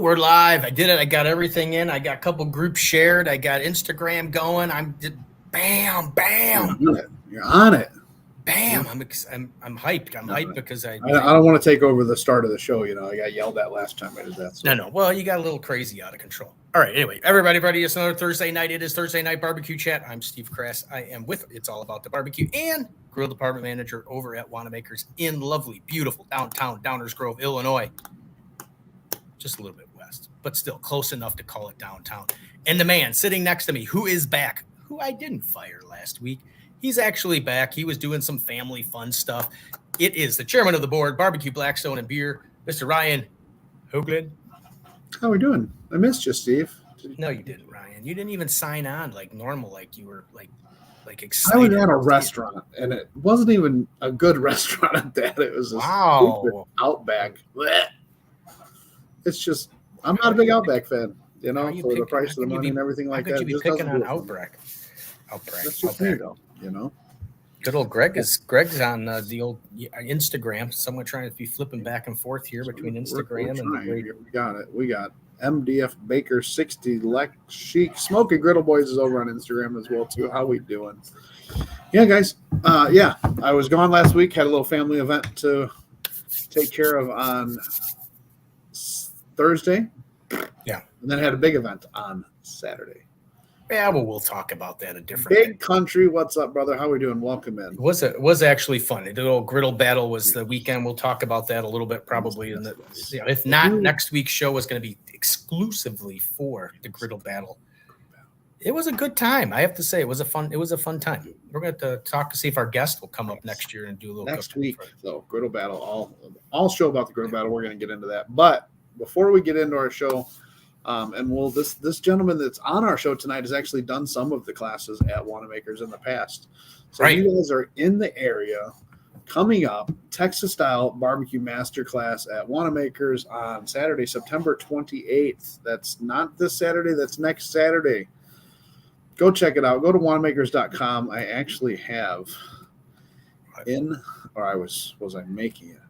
we're live. I did it. I got everything in. I got a couple groups shared. I got Instagram going. Bam. You're on it. Bam. I'm hyped. I'm hyped because I don't want to take over the start of the show. I got yelled at last time I did that. So. No. Well, you got a little crazy out of control. All right. Anyway, everybody ready? It's another Thursday night. It is Thursday Night Barbecue Chat. I'm Steve Crass. I am with It's All About the Barbecue and Grill Department Manager over at Wanamaker's in lovely, beautiful downtown Downers Grove, Illinois. Just a little bit west, but still close enough to call it downtown. And the man sitting next to me, who is back, who I didn't fire last week. He's actually back. He was doing some family fun stuff. It is the chairman of the board, Barbecue, Blackstone, and Beer, Mr. Ryan Hoagland. How are we doing? I missed you, Steve. No, you didn't, Ryan. You didn't even sign on like normal, like you were like excited. I was at a restaurant, and it wasn't even a good restaurant at that. It was a stupid Outback. Blech. It's just, I'm not a big Outback fan, for the price of the money and everything like that. How could you be picking on Outback? That's just me, though, Good old Greg's on the old Instagram. Someone trying to be flipping back and forth here between Instagram and we got it. We got MDF Baker 60 Chic Smoky Griddle Boys is over on Instagram as well too. How we doing? Yeah, guys. I was gone last week. Had a little family event to take care of on Thursday. Yeah, and then had a big event on Saturday. Yeah, well, we'll talk about that a different Big Country. What's up, brother? How we doing? Welcome in. It was actually fun. The little griddle battle was the weekend. We'll talk about that a little bit probably. If not, next week's show is going to be exclusively for the griddle battle. It was a good time. I have to say, it was a fun time. We're going to talk to see if our guest will come up next year and do a little next week. So griddle battle, all show about the griddle battle. We're going to get into that. But before we get into our show. And this gentleman that's on our show tonight has actually done some of the classes at Wanamaker's in the past. So right. You guys are in the area coming up, Texas Style Barbecue Masterclass at Wanamaker's on Saturday, September 28th. That's not this Saturday. That's next Saturday. Go check it out. Go to Wanamakers.com. I actually have was I making it?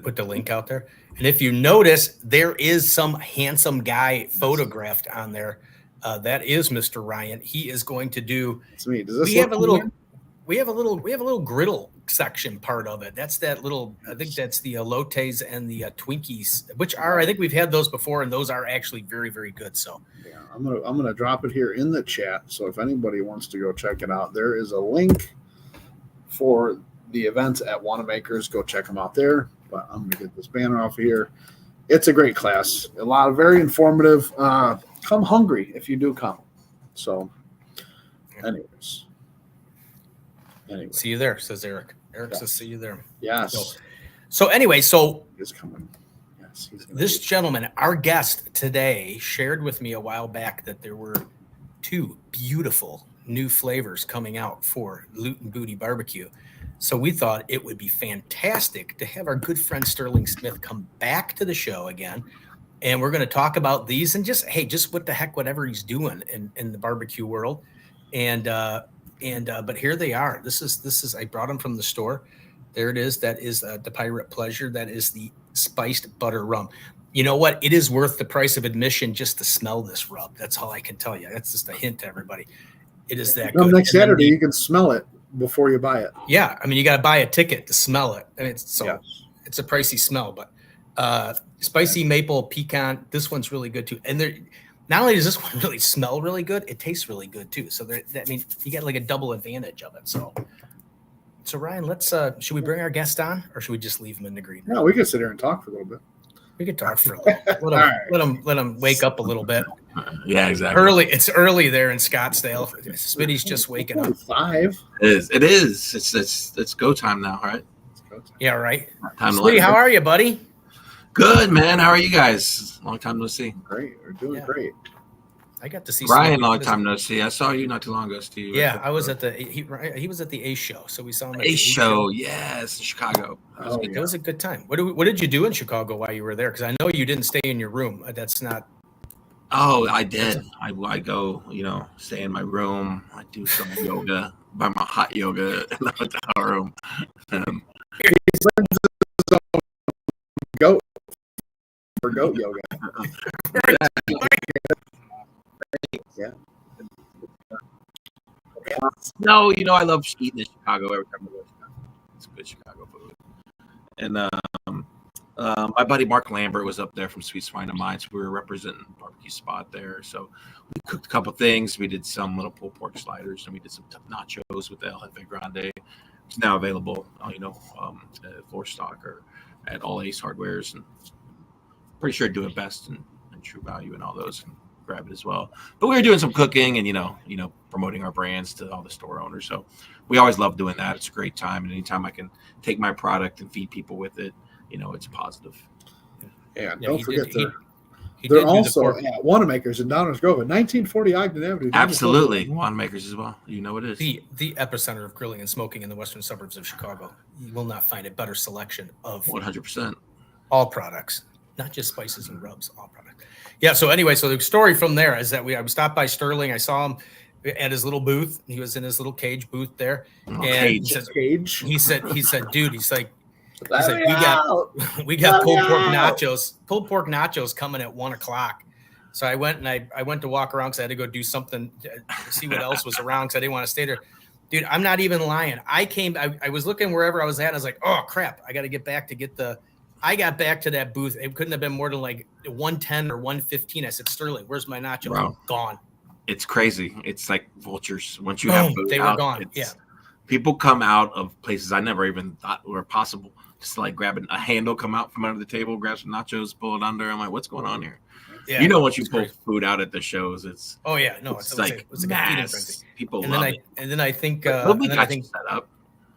Put the link out there. And if you notice, there is some handsome guy photographed on there. That is Mr. Ryan. He is going to do. It's me. We have a little griddle section part of it. That's that little. I think that's the elotes and the Twinkies, which are. I think we've had those before, and those are actually very, very good. So yeah, I'm gonna drop it here in the chat. So if anybody wants to go check it out, there is a link for the events at Wanamaker's. Go check them out there. But I'm going to get this banner off of here. It's a great class. A lot of very informative. Come hungry if you do come. So, anyways. See you there, says Eric. Eric says see you there. Yes. So anyway, he's coming. Yes, this gentleman, our guest today, shared with me a while back that there were 2 beautiful new flavors coming out for Loot and Booty Barbecue. So we thought it would be fantastic to have our good friend Sterling Smith come back to the show again. And we're going to talk about these and just what the heck, whatever he's doing in the barbecue world. But here they are. This is, I brought them from the store. There it is. That is the Pirate Pleasure. That is the spiced butter rum. You know what? It is worth the price of admission just to smell this rub. That's all I can tell you. That's just a hint to everybody. It is that good. Next Saturday, you can smell it before you buy it. Yeah, I mean, you got to buy a ticket to smell it. I mean, it's a pricey smell, but spicy maple pecan. This one's really good too. And not only does this one really smell really good, it tastes really good too. So you get like a double advantage of it. So Ryan, let's should we bring our guest on, or should we just leave him in the green room? No, we can sit here and talk for a little bit. We could talk for a little. Let him wake up a little bit. Yeah, exactly. It's early there in Scottsdale. Smitty's just waking up. 5. It is. It's go time now, right? It's go time. Yeah, right. Time Smitty, how are you, buddy? Good, man. How are you guys? Long time no see. Great. We're doing great. I got to see Ryan. Long time no see. I saw you not too long ago, Steve. Yeah, I was at he was at the Ace show, so we saw him at the Ace show. Yes, in Chicago. It was a good time. What did you do in Chicago while you were there? Because I know you didn't stay in your room. That's not. Oh, I did. I go, stay in my room. I do some yoga, buy my hot yoga in the hotel room. Goat for goat yoga. Yeah. No, I love eating in Chicago every time I go to Chicago. It's good Chicago food. And my buddy Mark Lambert was up there from Sweet Swine of Mine, so we were representing the barbecue spot there. So we cooked a couple things. We did some little pulled pork sliders, and we did some nachos with the El Jefe Grande. It's now available, at Floor Stock or at All Ace Hardwares, and pretty sure do it best and True Value and all those. And grab it as well. But we were doing some cooking and promoting our brands to all the store owners. So we always love doing that. It's a great time, and anytime I can take my product and feed people with it, it's positive. Yeah, don't forget they're also at Wanamaker's in Downers Grove at 1940 Ogden Avenue. Absolutely, Wanamaker's as well. It is the epicenter of grilling and smoking in the western suburbs of Chicago. You will not find a better selection of 100% all products, not just spices and rubs, all products. Yeah. So anyway, so the story from there is that I stopped by Sterling. I saw him at his little booth. He was in his little cage booth there, and cage. He said, dude, we got pulled pork nachos coming at 1:00. So I went to walk around because I had to go do something to see what else was around because I didn't want to stay there. Dude, I'm not even lying. I was looking wherever I was at. And I was like, oh crap, I got to get back to get the. I got back to that booth. It couldn't have been more than like 110 or 115. I said, Sterling, where's my nachos? Bro, gone. It's crazy. It's like vultures. Once you have food they were gone. Yeah. People come out of places I never even thought were possible. Just like grabbing a handle, come out from under the table, grab some nachos, pull it under. I'm like, what's going on here? Yeah, once you pull food out at the shows, it's it's like a feeding frenzy. People love it. And then I think set up.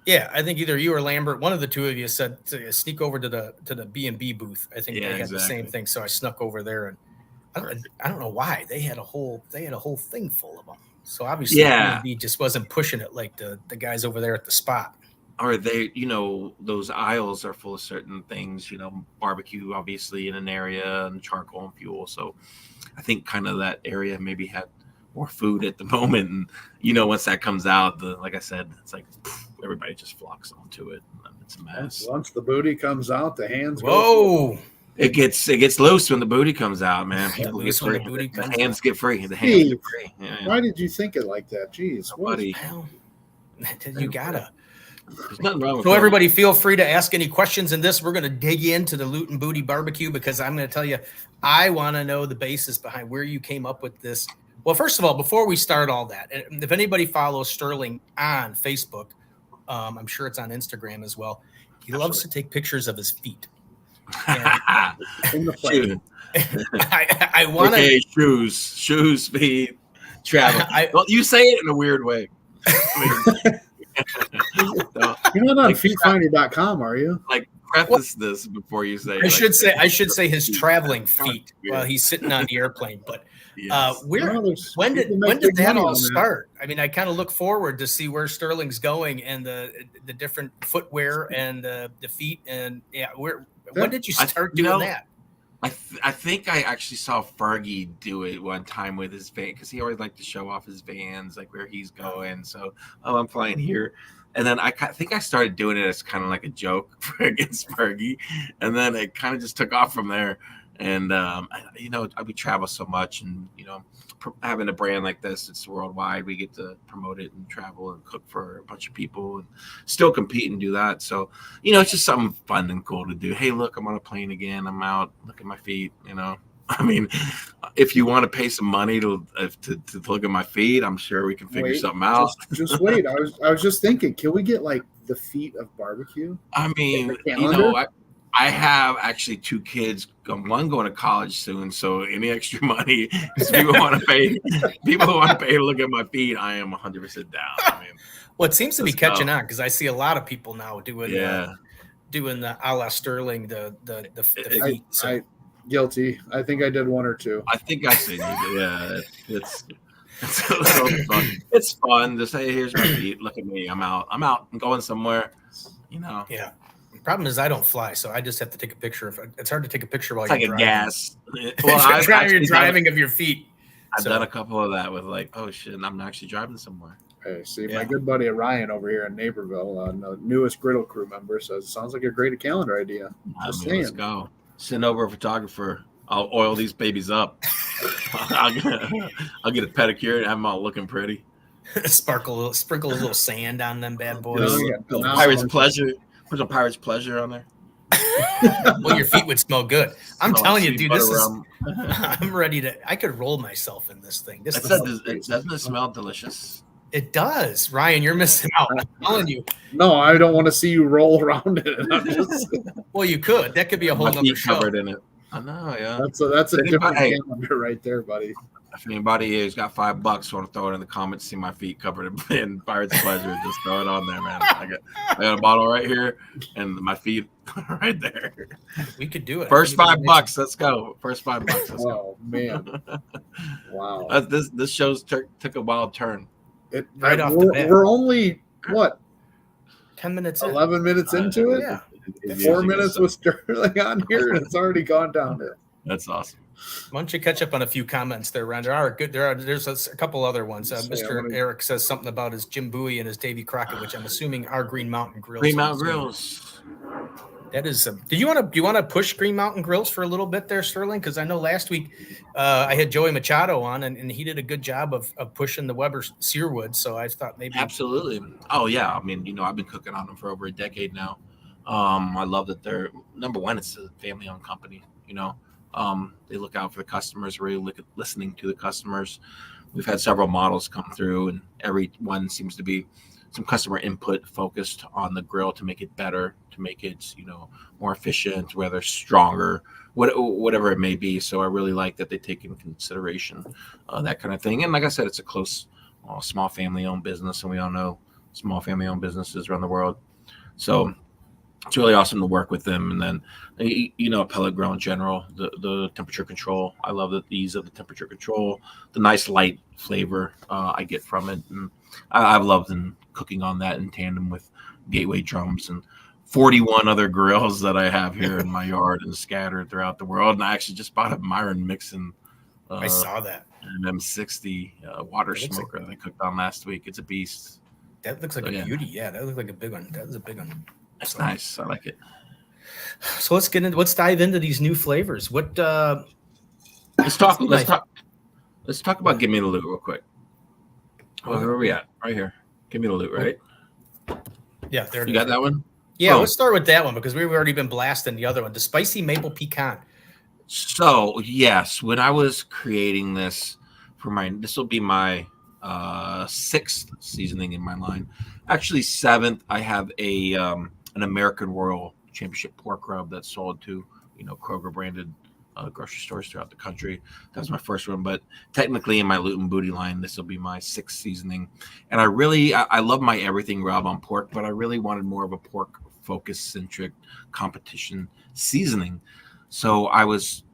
Yeah, I think either you or Lambert, one of the two of you said to sneak over to the B&B booth. I think they had the same thing, so I snuck over there, and I don't know why they had a whole thing full of them. So obviously, B&B just wasn't pushing it like the guys over there at the spot. Or they, those aisles are full of certain things. Barbecue, obviously, in an area, and charcoal and fuel. So I think kind of that area maybe had more food at the moment, and once that comes out, like I said, it's like everybody just flocks onto it. It's a mess. Once the booty comes out, the hands go. It gets loose when the booty comes out, man. People get free. The hands get free. The hands get free. Yeah. Why did you think it like that? Jeez, buddy. You gotta. There's nothing wrong with so everybody feel free to ask any questions in this. We're going to dig into the Loot and Booty barbecue because I'm going to tell you, I want to know the basis behind where you came up with this. Well, first of all, before we start all that, and if anybody follows Sterling on Facebook, I'm sure it's on Instagram as well. He loves to take pictures of his feet. In the plane. I want to shoes, feet, travel. Well, you say it in a weird way. You're not on feetfinder.com, are you? Like preface this before you say. I should say his traveling feet while he's sitting on the airplane. But when did that all start? I mean, I kind of look forward to see where Sterling's going and the different footwear and the feet and when did you start doing that? I think I actually saw Fergie do it one time with his van because he always liked to show off his vans, like where he's going. So, I'm flying here. And then I think I started doing it as kind of like a joke against Fergie. And then it kind of just took off from there. And, we travel so much and, having a brand like this, it's worldwide. We get to promote it and travel and cook for a bunch of people and still compete and do that. So, it's just something fun and cool to do. Hey, look, I'm on a plane again. I'm out. Look at my feet, I mean, if you want to pay some money to look at my feet, I'm sure we can figure something out. Just wait. I was just thinking, can we get like the feet of barbecue? I mean, I have actually 2 kids, one going to college soon. So any extra money, people want to pay to look at my feet, I am 100% down. I mean, well, it seems to be catching on because I see a lot of people now doing the a la Sterling, the feet. So. Guilty. I think I did 1 or 2. I think I seen you. Yeah, it's so fun. It's fun to say, "Here's my feet. Look at me. I'm out. I'm going somewhere." Yeah. The problem is I don't fly, so I just have to take a picture of it. It's hard to take a picture while you're driving. Like a gas. Well, you're driving of your feet. I've done a couple of that with like, oh shit, I'm actually driving somewhere. Hey, see, my good buddy Ryan over here in Naperville, the newest griddle crew member, says, sounds like a great calendar idea. Let's go. Send over a photographer. I'll oil these babies up. I'll get a pedicure and have them all looking pretty. Sprinkle a little sand on them bad boys. Pirate's Pleasure. Put some Pirate's Pleasure on there. Well, your feet would smell good. I'm telling you, dude, this is. Rum. I'm ready to. I could roll myself in this thing. Doesn't it smell delicious? It does, Ryan. You're missing out. I'm telling you. No, I don't want to see you roll around in it. Well, you could. That could be a whole other show. Covered in it. I know, yeah. That's a different calendar right there, buddy. If anybody has got $5, want to throw it in the comments, see my feet covered in Pirate's Pleasure, just throw it on there, man. I got a bottle right here, and my feet right there. We could do it. First $5, let's go. First $5, let's go. Oh man, wow! This show's took a wild turn. Right off the bat. We're only what 10 minutes, 11 minutes into it. Yeah, 4 minutes with Sterling on here, and it's already gone down there. That's awesome. Why don't you catch up on a few comments there, Ron? There's a couple other ones. Mr. Eric says something about his Jim Bowie and his Davy Crockett, which I'm assuming are Green Mountain Grills. Green Mountain Grills. That is. Do you want to push Green Mountain Grills for a little bit there, Sterling? Because I know last week I had Joey Machado on, and he did a good job of pushing the Weber Searwood. So I thought maybe absolutely. Oh yeah, I mean, I've been cooking on them for over a decade now. I love that they're number one. It's a family-owned company. They look out for the customers, really listening to the customers. We've had several models come through, and every one seems to be some customer input focused on the grill to make it better, to make it, more efficient, whether stronger, whatever it may be. So I really like that they take into consideration that kind of thing. And like I said, it's a close, small family-owned business, and we all know small family-owned businesses around the world. So it's really awesome to work with them. And then, a pellet grill in general, the temperature control. I love the ease of the temperature control, the nice light flavor I get from it. And I've loved cooking on that in tandem with Gateway drums and 41 other grills that I have here in my yard and scattered throughout the world. And I actually just bought a Myron Mixon. I saw that. An M60 water smoker that I cooked on last week. It's a beast. That looks like a beauty. Yeah, that looks like a big one. That was a big one. That's nice. I like it. So let's dive into these new flavors. Let's talk about Give Me the Loot real quick. Well, where are we at? Right here. Give Me the Loot, right? Yeah, there. You got that one? Yeah, let's start with that one because we've already been blasting the other one, the spicy maple pecan. So yes, when I was creating this this will be my 6th seasoning in my line. Actually, 7th. I have an American Royal Championship pork rub that's sold to Kroger branded grocery stores throughout the country. That was my first one, but technically in my Loot and Booty line, this will be my 6th seasoning. And I love my everything rub on pork, but I really wanted more of a pork focus centric competition seasoning. So I was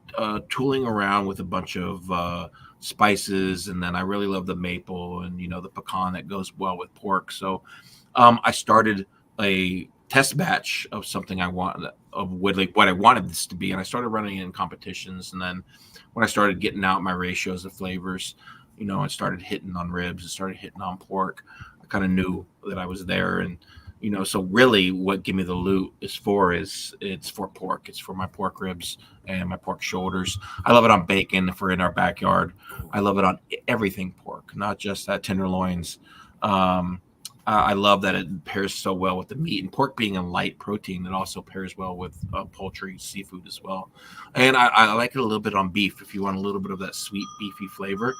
tooling around with a bunch of spices, and then I really love the maple and the pecan that goes well with pork. So I started a test batch of something I wanted, of what I wanted this to be, and I started running it in competitions. And then when I started getting out my ratios of flavors, I started hitting on ribs, and started hitting on pork. I kind of knew that I was there, and so really what Give Me the Loot is it's for pork. It's for my pork ribs and my pork shoulders. I love it on bacon if we're in our backyard. I love it on everything pork, not just that tenderloins. I love that it pairs so well with the meat, and pork being a light protein, it also pairs well with poultry, seafood as well. And I like it a little bit on beef. If you want a little bit of that sweet beefy flavor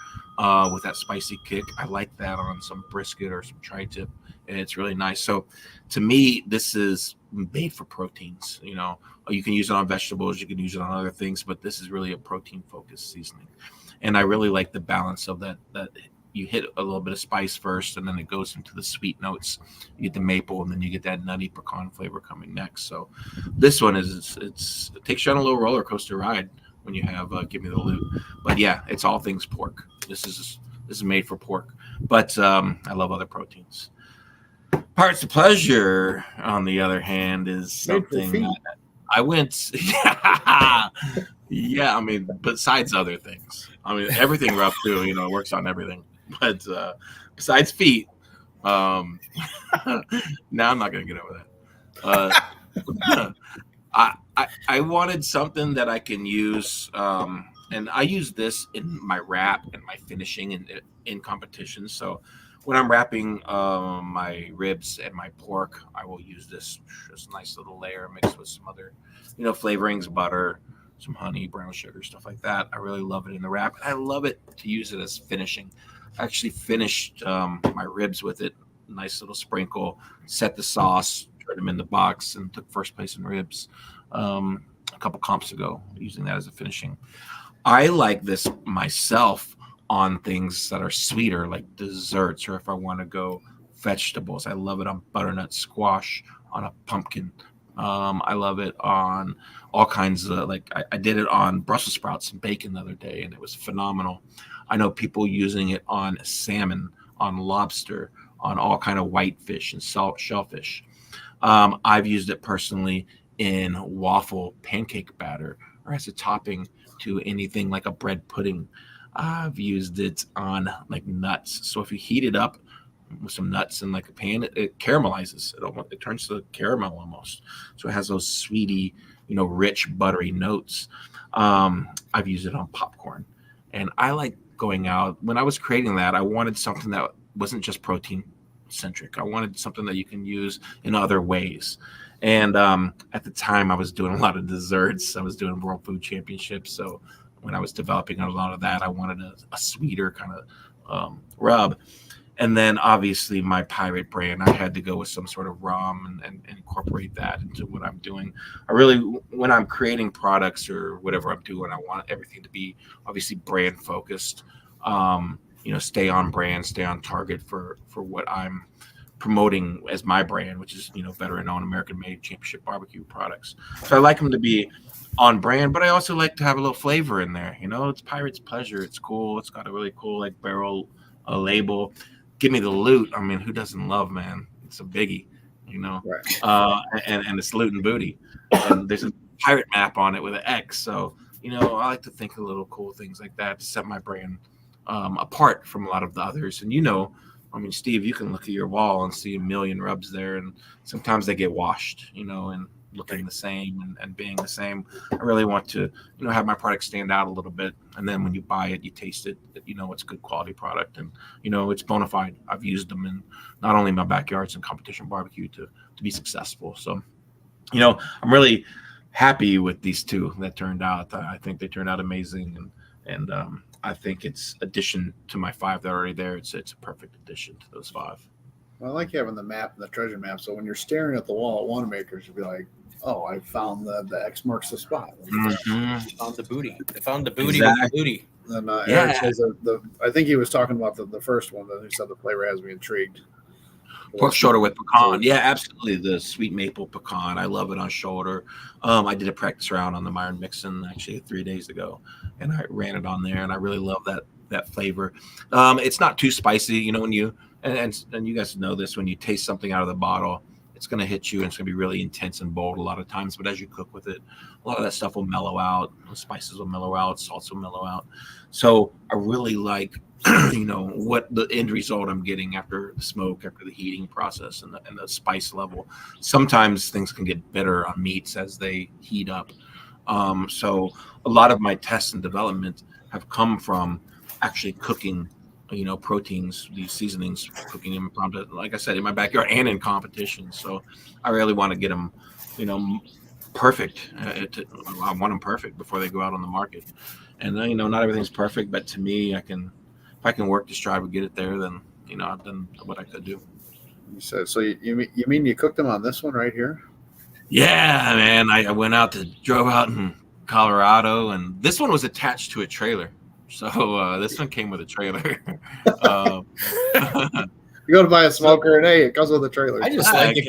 with that spicy kick, I like that on some brisket or some tri-tip. And it's really nice. So to me, this is made for proteins. You can use it on vegetables, you can use it on other things, but this is really a protein focused seasoning. And I really like the balance of that you hit a little bit of spice first, and then it goes into the sweet notes. You get the maple, and then you get that nutty pecan flavor coming next. So this one it takes you on a little roller coaster ride when you have Give Me the Loot. But yeah, it's all things pork. This is made for pork, but I love other proteins. Pirate's Pleasure, on the other hand, is something that I went. Yeah, I mean, besides other things, I mean, everything rough too. It works on everything. But besides feet, now I'm not gonna get over that. I wanted something that I can use, and I use this in my wrap and my finishing in competitions. So when I'm wrapping my ribs and my pork, I will use this nice little layer mixed with some other, flavorings, butter, some honey, brown sugar, stuff like that. I really love it in the wrap. And I love it to use it as finishing. I actually finished my ribs with it. Nice little sprinkle, set the sauce, turned them in the box, and took first place in ribs a couple comps ago, using that as a finishing. I like this myself on things that are sweeter, like desserts, or if I want to go vegetables. I love it on butternut squash, on a pumpkin. I love it on all kinds of, like I did it on Brussels sprouts and bacon the other day, and it was phenomenal. I know people using it on salmon, on lobster, on all kind of whitefish and shellfish. I've used it personally in waffle pancake batter or as a topping to anything like a bread pudding. I've used it on like nuts. So if you heat it up with some nuts in like a pan, it caramelizes. It turns to caramel almost. So it has those sweety, rich buttery notes. I've used it on popcorn, and I like going out. When I was creating that, I wanted something that wasn't just protein centric. I wanted something that you can use in other ways. And at the time, I was doing a lot of desserts. I was doing World Food Championships. So when I was developing a lot of that, I wanted a sweeter kind of rub. And then obviously my pirate brand, I had to go with some sort of rum and incorporate that into what I'm doing. I really, when I'm creating products or whatever I'm doing, I want everything to be obviously brand focused. Stay on brand, stay on target for what I'm promoting as my brand, which is veteran owned American made championship barbecue products. So I like them to be on brand, but I also like to have a little flavor in there. It's Pirate's Pleasure. It's cool. It's got a really cool like barrel label. Give me the loot. I mean, who doesn't love, man? It's a biggie, Right. And it's loot and booty. And there's a pirate map on it with an X. So I like to think of little cool things like that to set my brand apart from a lot of the others. And I mean, Steve, you can look at your wall and see a million rubs there, and sometimes they get washed, and looking the same and being the same. I really want to, have my product stand out a little bit. And then when you buy it, you taste it, it's a good quality product, and, it's bona fide. I've used them in not only my backyards and competition barbecue to be successful. So, I'm really happy with these two that turned out. I think they turned out amazing. And I think it's addition to my 5 that are already there. It's a perfect addition to those 5. Well, I like having the map and the treasure map. So when you're staring at the wall at Wanamaker's, you'll be like, "Oh, I found the X marks the spot." They found the booty. They found the booty Exactly. with the booty. And Eric says I think he was talking about the first one. That he said the flavor has me intrigued. Pork shoulder with pecan. Yeah, absolutely. The sweet maple pecan. I love it on shoulder. I did a practice round on the Myron Mixon actually 3 days ago, and I ran it on there, and I really love that flavor. It's not too spicy, when you and you guys know this, when you taste something out of the bottle, it's going to hit you, and it's going to be really intense and bold a lot of times. But as you cook with it, a lot of that stuff will mellow out. The spices will mellow out. Salts will mellow out. So I really like what the end result I'm getting after the smoke, after the heating process and the spice level. Sometimes things can get bitter on meats as they heat up. So a lot of my tests and development have come from actually cooking, proteins, these seasonings, cooking them, like I said, in my backyard and in competition. So I really want to get them, perfect. I want them perfect before they go out on the market. And not everything's perfect, but to me, if I can work to strive to get it there, then I've done what I could do. You said so. You mean you cooked them on this one right here? Yeah, man. I went drove out in Colorado, and this one was attached to a trailer. So this one came with a trailer. You go to buy a smoker, and hey, it comes with a trailer. I just like it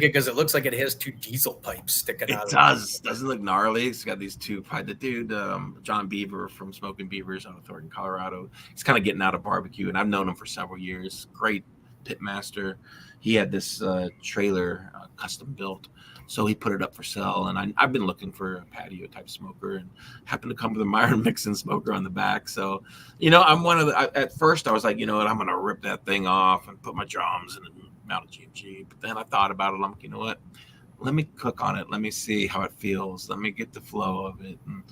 because it looks like it has 2 diesel pipes sticking out. It does. Doesn't look gnarly. It's got these 2 pipes. The dude, John Beaver from Smoking Beavers out of Thornton, Colorado. He's kind of getting out of barbecue, and I've known him for several years. Great pit master. He had this trailer custom built, so he put it up for sale. And I've been looking for a patio type smoker, and happened to come with a Myron Mixon smoker on the back. So, I'm one of the. At first, I was like, I'm gonna rip that thing off and put my drums and mount a GMG. But then I thought about it. I'm like, you know what? let me cook on it. Let me see how it feels. Let me get the flow of it. And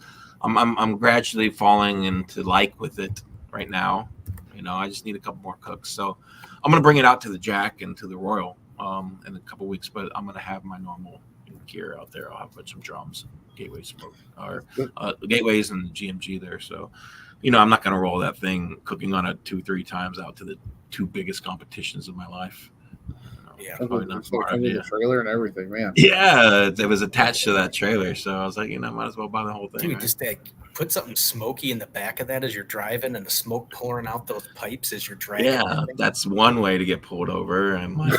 I'm gradually falling into with it right now. I just need a couple more cooks. So I'm gonna bring it out to the Jack and to the Royal in a couple weeks. But I'm gonna have my normal gear out there. I'll have some drums, gateway smoke, or gateways and GMG there. So, I'm not gonna roll that thing cooking on it 2-3 times out to the 2 biggest competitions of my life. Yeah, probably not smart idea. The trailer and everything, man. Yeah, it was attached to that trailer, so I was like, might as well buy the whole thing. Dude, right? just put something smoky in the back of that as you're driving, and the smoke pouring out those pipes as you're driving. Yeah, that's one way to get pulled over. And like,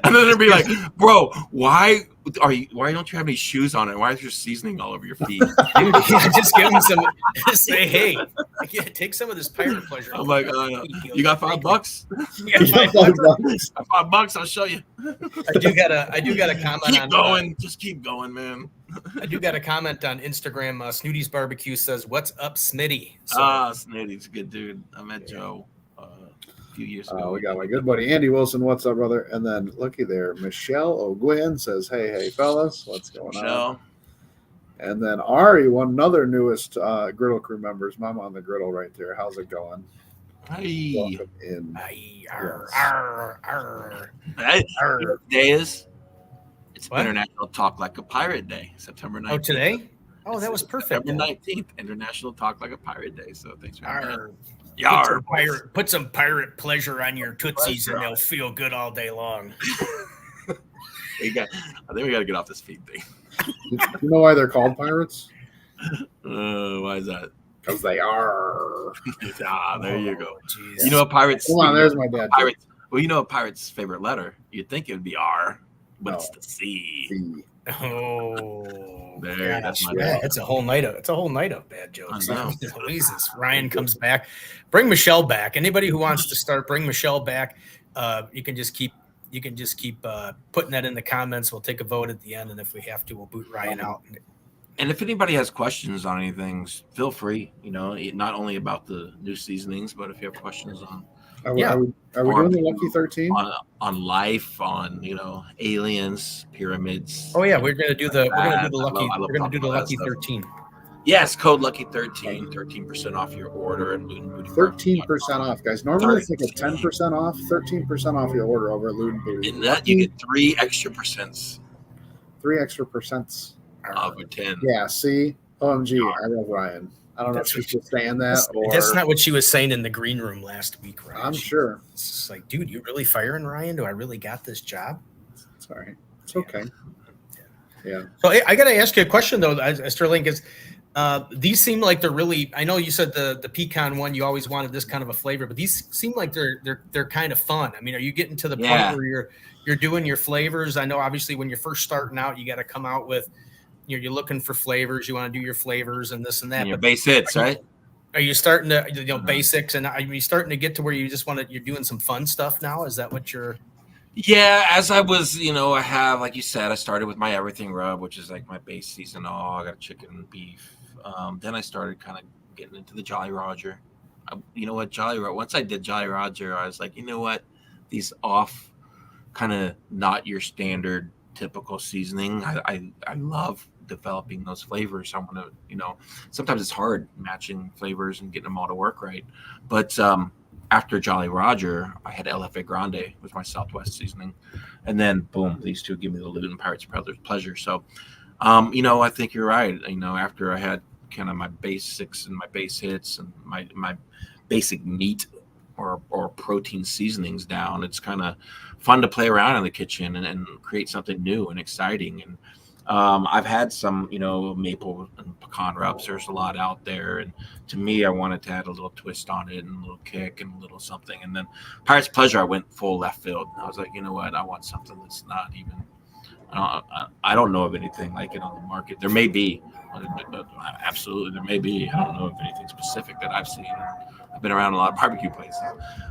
and then they'd be like, "Bro, why don't you have any shoes on it? Why is your seasoning all over your feet?" Dude, just give them some. Say, hey, take some of this pirate pleasure. I'm like, you got $5? Yeah, $5. $5. I'll show you. I do got a comment. Keep going. Just keep going, man. I do got a comment on Instagram. Snooty's Barbecue says, "What's up, Smitty?" So, Snooty's a good dude. I met Joe a few years ago. We got my good buddy Andy Wilson. What's up, brother? And then looky there, Michelle O'Gwyn says, "Hey, fellas, what's going on?" And then Ari, one another newest Griddle crew members, Mama on the Griddle right there. How's it going? Hey. Welcome in. Hey, Day is. It's International Talk Like a Pirate Day, September 19th. Oh, today? Oh, that was perfect. September 19th, International Talk Like a Pirate Day. So thanks for having me. Yar. Put some pirate pleasure on your tootsies and they'll feel good all day long. I think we got to get off this feed thing. You know why they're called pirates? Why is that? Because they are. There you go. Geez. You know a pirate's. Hold on, there's my dad. Well, you know a pirate's favorite letter. You'd think it would be R, but it's the C. Oh, there, that's my dad. It's a whole night of bad jokes. Jesus. Ryan comes back. Bring Michelle back. Anybody who wants to start, bring Michelle back. You can just keep putting that in the comments. We'll take a vote at the end, and if we have to, we'll boot Ryan out. And if anybody has questions on anything, feel free. Not only about the new seasonings, but if you have questions on. Are we doing the Lucky 13? On life, on aliens, pyramids. Oh yeah, we're gonna do the Lucky 13. Yes, code Lucky 13, 13% off your order and Loot and Booty. 13% off, guys. Normally it's like a 10% off, 13% off your order over at Loot and Booty. In that you get 3 extra percents. 3 extra percents. Of a 10. Yeah, see? OMG, I love Ryan. I don't know if she's just saying that or that's not what she was saying in the green room last week, Ryan. I'm sure. It's just like, dude, you really firing Ryan? Do I really got this job? It's all right. It's okay. Yeah. So I got to ask you a question though, Sterling, is these seem like they're really. I know you said the pecan one, you always wanted this kind of a flavor, but these seem like they're kind of fun. I mean, are you getting to the point where you're doing your flavors? I know obviously when you're first starting out, you got to come out with. You're looking for flavors. You want to do your flavors and this and that. And your base hits, right? Are you starting to basics, and are you starting to get to where you just you're doing some fun stuff now? Is that what you're? Yeah, as I was, I have, like you said, I started with my everything rub, which is like my base season. I got chicken and beef. Then I started kind of getting into the Jolly Roger. Once I did Jolly Roger, I was like, you know what? These off, kind of not your standard typical seasoning. I love developing those flavors. I want to, sometimes it's hard matching flavors and getting them all to work right. But after Jolly Roger, I had LFA Grande, was my Southwest seasoning. And then boom, these two give me the Loot and Pirates Pleasure. So, I think you're right. After I had kind of my basics and my base hits and my basic meat or protein seasonings down, it's kind of fun to play around in the kitchen and create something new and exciting. And I've had some, maple and pecan rubs. There's a lot out there. And to me, I wanted to add a little twist on it and a little kick and a little something. And then Pirate's Pleasure, I went full left field. I was like, you know what? I want something that's not even, I don't know of anything like it on the market. There may be. Absolutely, there may be. I don't know of anything specific that I've seen. I've been around a lot of barbecue places.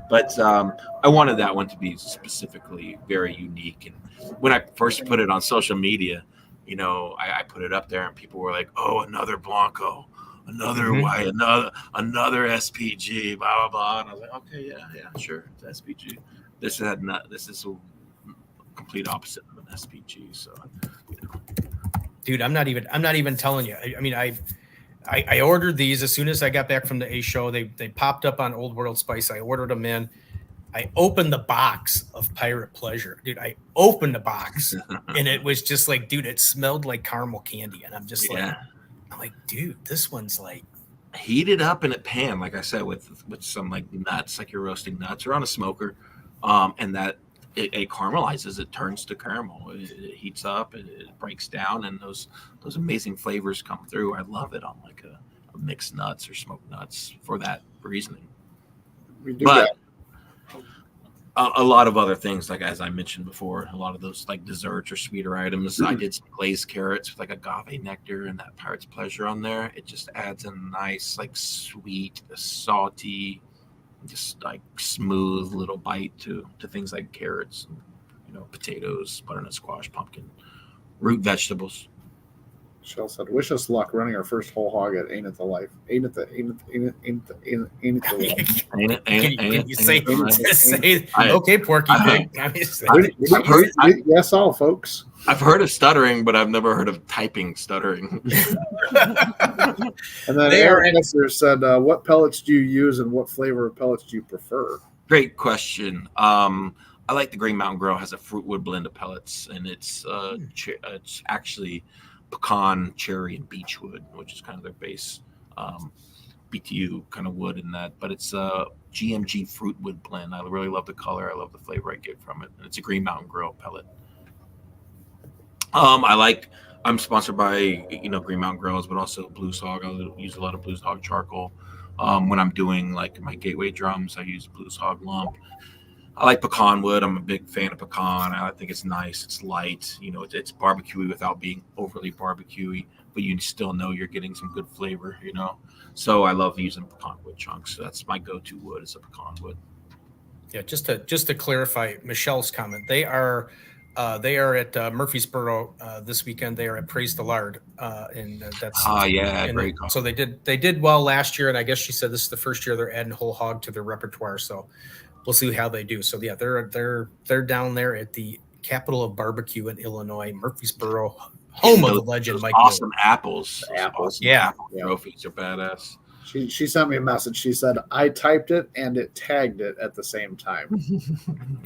But I wanted that one to be specifically very unique. And when I first put it on social media, I put it up there and people were like, oh, another Blanco, another white, another SPG, blah, blah, blah. And I was like, okay, yeah, sure, it's SPG. This is complete opposite of an SPG. So, Dude, I'm not even telling you. I mean, I ordered these as soon as I got back from the A show. They popped up on Old World Spice. I ordered them in. I opened the box of Pirate Pleasure, dude. I opened the box and it was just like, dude, it smelled like caramel candy, and I'm just like, dude, this one's like heated up in a pan, like I said, with some like nuts, like you're roasting nuts, or on a smoker, and that it caramelizes. It turns to caramel. It heats up. It breaks down, and those amazing flavors come through. I love it on like a mixed nuts or smoked nuts for that reasoning. We do But a lot of other things, like as I mentioned before, a lot of those like desserts or sweeter items. I did some glazed carrots with like agave nectar and that Pirate's Pleasure on there. It just adds a nice, like sweet, salty, just like smooth little bite to things like carrots, and, potatoes, butternut squash, pumpkin, root vegetables. Shell said, "Wish us luck running our first whole hog at Ain't It the Life. Ain't it the life." Can you say okay, Porky Pig? Yes, all folks. I've heard of stuttering, but I've never heard of typing stuttering. And then Aaron Hester said, "What pellets do you use, and what flavor of pellets do you prefer?" Great question. I like the Green Mountain Grill. Has a fruit wood blend of pellets, and it's actually pecan, cherry, and beechwood, which is kind of their base BTU kind of wood in that. But it's a GMG fruit wood blend. I really love the color. I love the flavor I get from it. And it's a Green Mountain Grill pellet. I'm sponsored by Green Mountain Grills, but also Blues Hog. I use a lot of Blues Hog charcoal. When I'm doing like my gateway drums, I use Blues Hog lump. I like pecan wood. I'm a big fan of pecan. I think it's nice. It's light. It's barbecuey without being overly barbecuey, but you still know you're getting some good flavor. So I love using pecan wood chunks. So that's my go-to wood is a pecan wood. Yeah, just to clarify Michelle's comment, they are at Murfreesboro this weekend. They are at Praise the Lard, and that's great. So they did well last year, and I guess she said this is the first year they're adding whole hog to their repertoire. So we'll see how they do. So yeah, they're down there at the capital of barbecue in Illinois, Murfreesboro, home of the legend Mike. Awesome apples. Yeah, trophies are badass. She sent me a message. She said, "I typed it and it tagged it at the same time."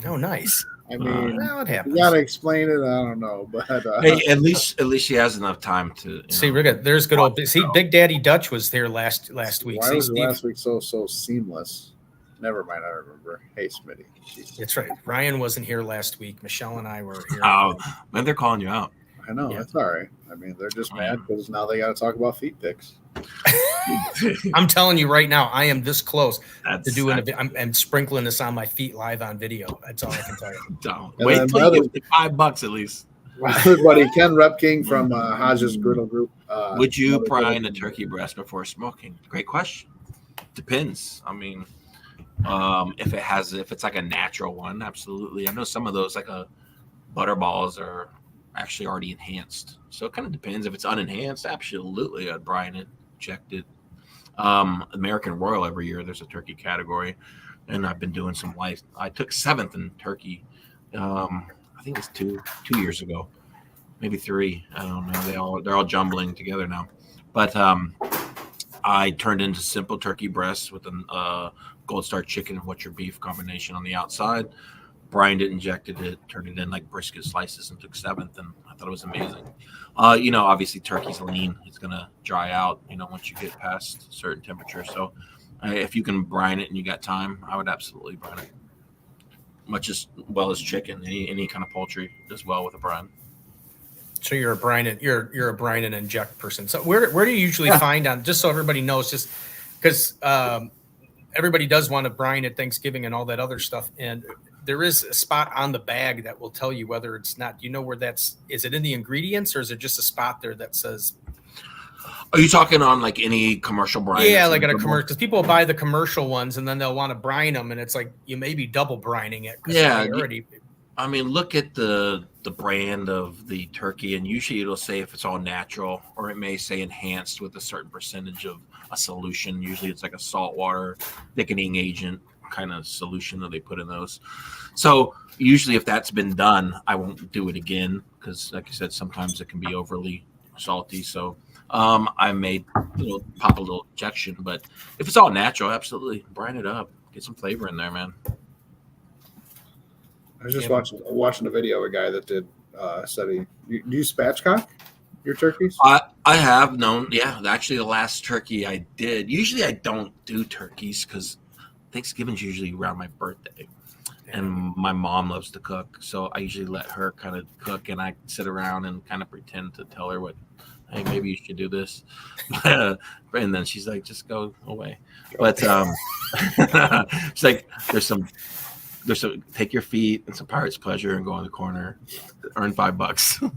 Oh, nice. I mean, it happens. You gotta explain it. I don't know, but hey, at least she has enough time to see. There's good old. See, Big Daddy Dutch was there last week. Why was last week so seamless? Never mind, I remember. Hey, Smitty. Jesus. That's right. Ryan wasn't here last week. Michelle and I were here. Oh, man, they're calling you out. I know. That's all right. I mean, they're just mad because now they got to talk about feet pics. I'm telling you right now, I am this close to doing I'm sprinkling this on my feet live on video. That's all I can tell you. Don't wait till you get $5 at least. My other buddy Ken Repking from Hodges Griddle Group. Would you brine a turkey breast before smoking? Great question. Depends. I mean, if it's like a natural one, absolutely. I know some of those like a butterballs are actually already enhanced, so it kind of depends. If it's unenhanced, absolutely I'd brine it, checked it. American Royal every year there's a turkey category, and I've been doing some life. I took 7th in turkey. I think it was two years ago, maybe 3. I don't know. They're all jumbling together now, but I turned into simple turkey breasts with a Gold Star chicken and What's Your Beef combination on the outside. Brined it, injected it, turned it in like brisket slices, and took 7th, and I thought it was amazing. Obviously turkey's lean; it's gonna dry out, once you get past a certain temperature. So, if you can brine it and you got time, I would absolutely brine it. Much as well as chicken, any kind of poultry as well with a brine. So you're a brine and inject person. So where do you usually find on? Just so everybody knows, just because everybody does want to brine at Thanksgiving and all that other stuff, and there is a spot on the bag that will tell you whether it's not. Do you know where that's? Is it in the ingredients, or is it just a spot there that says? Are you talking on like any commercial brine? Yeah, like at a commercial, because people buy the commercial ones and then they'll want to brine them, and it's like you may be double brining it. Yeah, I mean, look at the brand of the turkey, and usually it'll say if it's all natural, or it may say enhanced with a certain percentage of a solution. Usually it's like a saltwater thickening agent, kind of solution that they put in those. So usually if that's been done, I won't do it again because, like I said, sometimes it can be overly salty. So I may pop a little injection, but if it's all natural, absolutely brine it up, get some flavor in there, man. I was just watching a video of a guy that did said do you spatchcock your turkeys? I have known, yeah. Actually, the last turkey I did. Usually, I don't do turkeys because Thanksgiving's usually around my birthday, and my mom loves to cook, so I usually let her kind of cook, and I sit around and kind of pretend to tell her hey, maybe you should do this, and then she's like, just go away. But she's like, there's some take your feet and some Pirate's Pleasure and go in the corner, earn $5.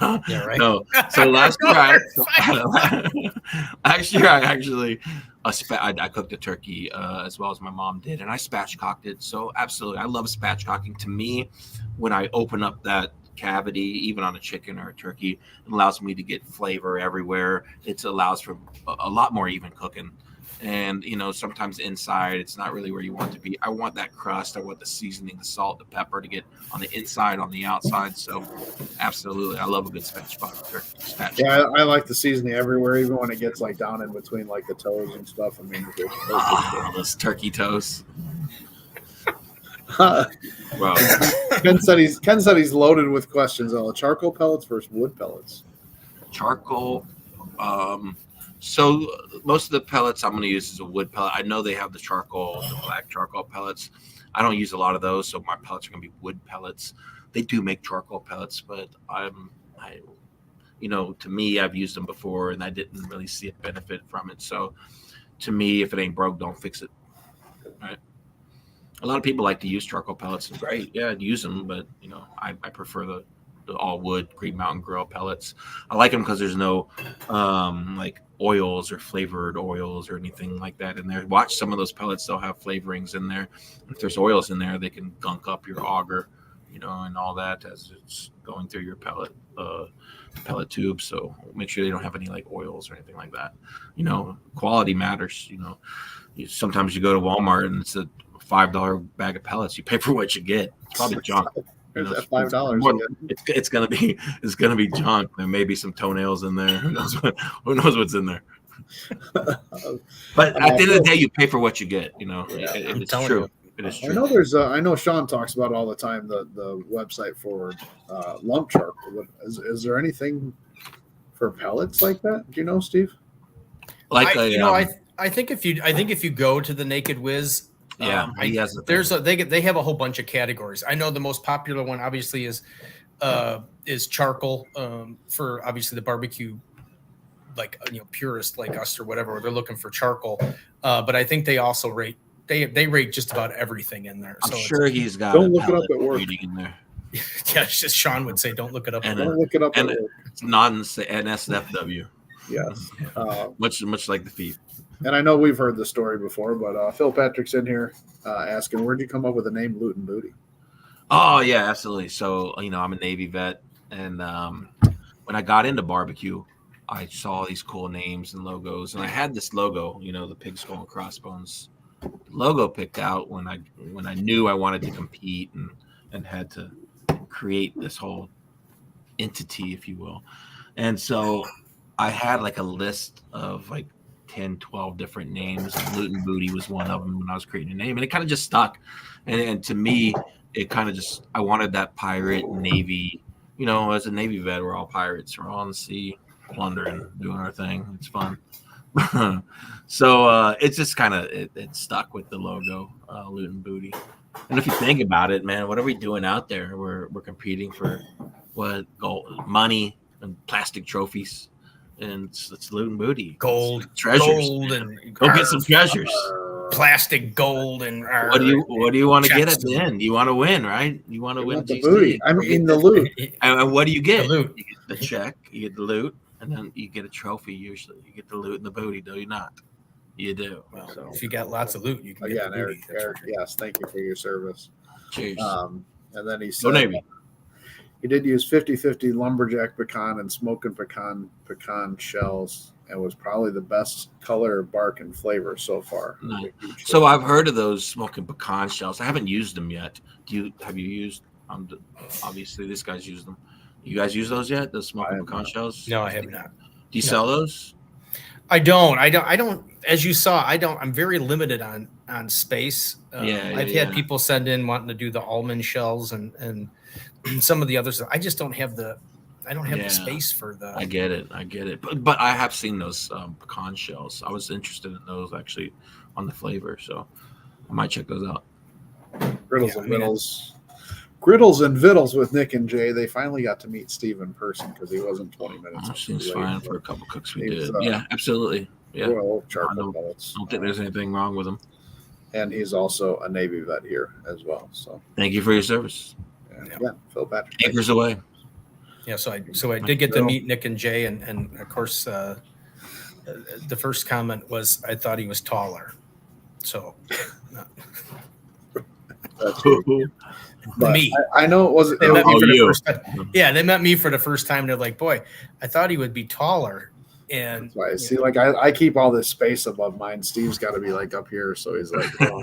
No, yeah, right. No. So last year, I cooked a turkey as well as my mom did, and I spatchcocked it. So absolutely, I love spatchcocking. To me, when I open up that cavity, even on a chicken or a turkey, it allows me to get flavor everywhere. It allows for a lot more even cooking. And sometimes inside it's not really where you want it to be. I want that crust. I want the seasoning, the salt, the pepper to get on the inside, on the outside. So absolutely, I love a good spatchcock. Yeah, I like the seasoning everywhere, even when it gets like down in between like the toes and stuff. I mean, those turkey toes. Wow. Ken said he's loaded with questions. Charcoal pellets versus wood pellets. Charcoal. So most of the pellets I'm going to use is a wood pellet. I know they have the black charcoal pellets. I don't use a lot of those, so my pellets are going to be wood pellets. They do make charcoal pellets, but to me, I've used them before, and I didn't really see a benefit from it. So to me, if it ain't broke, don't fix it. Right? A lot of people like to use charcoal pellets. Great, yeah, I'd use them, but I prefer the all wood Green Mountain Grill pellets. I like them because there's no like oils or flavored oils or anything like that in there. Watch some of those pellets; they'll have flavorings in there. If there's oils in there, they can gunk up your auger, and all that as it's going through your pellet tube. So make sure they don't have any like oils or anything like that. Quality matters. Sometimes you go to Walmart and it's a $5 bag of pellets. You pay for what you get. It's probably junk. There's that $5. It's gonna be junk. There may be some toenails in there. Who knows what's in there? But at the end of the day, you pay for what you get. It's true. It is true. I know Sean talks about all the time the website for lump charcoal. Is there anything for pellets like that? Do you know, Steve? I think if you go to the Naked Wiz. They have a whole bunch of categories. I know the most popular one obviously is charcoal for obviously the barbecue, like purist like us or whatever. They're looking for charcoal, but I think they also rate rate just about everything in there. I'm sure he's got. Don't look it up at work. In there. Yeah, it's just Sean would say, "Don't look it up." Don't look it up. And it's non-NSFW. Yes, much like the feet. And I know we've heard the story before, but Phil Patrick's in here asking, where'd you come up with the name Loot and Booty? Oh, yeah, absolutely. So, I'm a Navy vet. And when I got into barbecue, I saw these cool names and logos. And I had this logo, the pig skull and crossbones logo picked out when I knew I wanted to compete and had to create this whole entity, if you will. And so I had like a list of like 10, 12 different names. Loot and Booty was one of them when I was creating a name, and it kind of just stuck. And to me, it kind of just, I wanted that pirate Navy, as a Navy vet, we're all pirates. We're all on the sea, plundering, doing our thing. It's fun. So it's just kind of, it stuck with the logo, Loot and Booty. And if you think about it, man, what are we doing out there? We're competing for what? Gold, money, and plastic trophies. And it's loot and booty, gold, treasures. Gold and go get some treasures, plastic gold and. What do you want to get at the end? You want to win, right? You want to win the booty. I mean the loot. And what do you get? The loot. You get the check. You get the loot, and then you get a trophy. Usually, you get the loot and the booty. Do you not? You do. Well, so if you got lots of loot, you can get the booty. Eric, yes, thank you for your service. Cheers. And then he said, Navy. He did use 50-50 lumberjack pecan and smoking pecan shells It was probably the best color, bark, and flavor so far. Nice. So I've heard of those smoking pecan shells. I haven't used them yet. Have you used? Obviously, this guy's used them. You guys use those yet? The smoking pecan shells? No, I have not. Do you sell those? I don't. As you saw, I don't. I'm very limited on space. I've had people send in wanting to do the almond shells and some of the others. I just don't have the. I don't have the space for the. I get it. But I have seen those pecan shells. I was interested in those actually on the flavor, so I might check those out. Griddles and Vittles with Nick and Jay. They finally got to meet Steve in person because he wasn't 20 minutes. Seems fine for a couple cooks we did. Yeah, absolutely. Yeah. Well, I don't think there's anything wrong with him. And he's also a Navy vet here as well. So thank you for your service. Yeah, Phil Patrick. Acres away. Yeah, so I did get to meet Nick and Jay, and of course, the first comment was I thought he was taller. So, me. I know it wasn't. They met me for the first time. Yeah, they met me for the first time. They're like, "Boy, I thought he would be taller." And that's why I see, like, I keep all this space above mine. Steve's got to be like up here, so he's like, oh,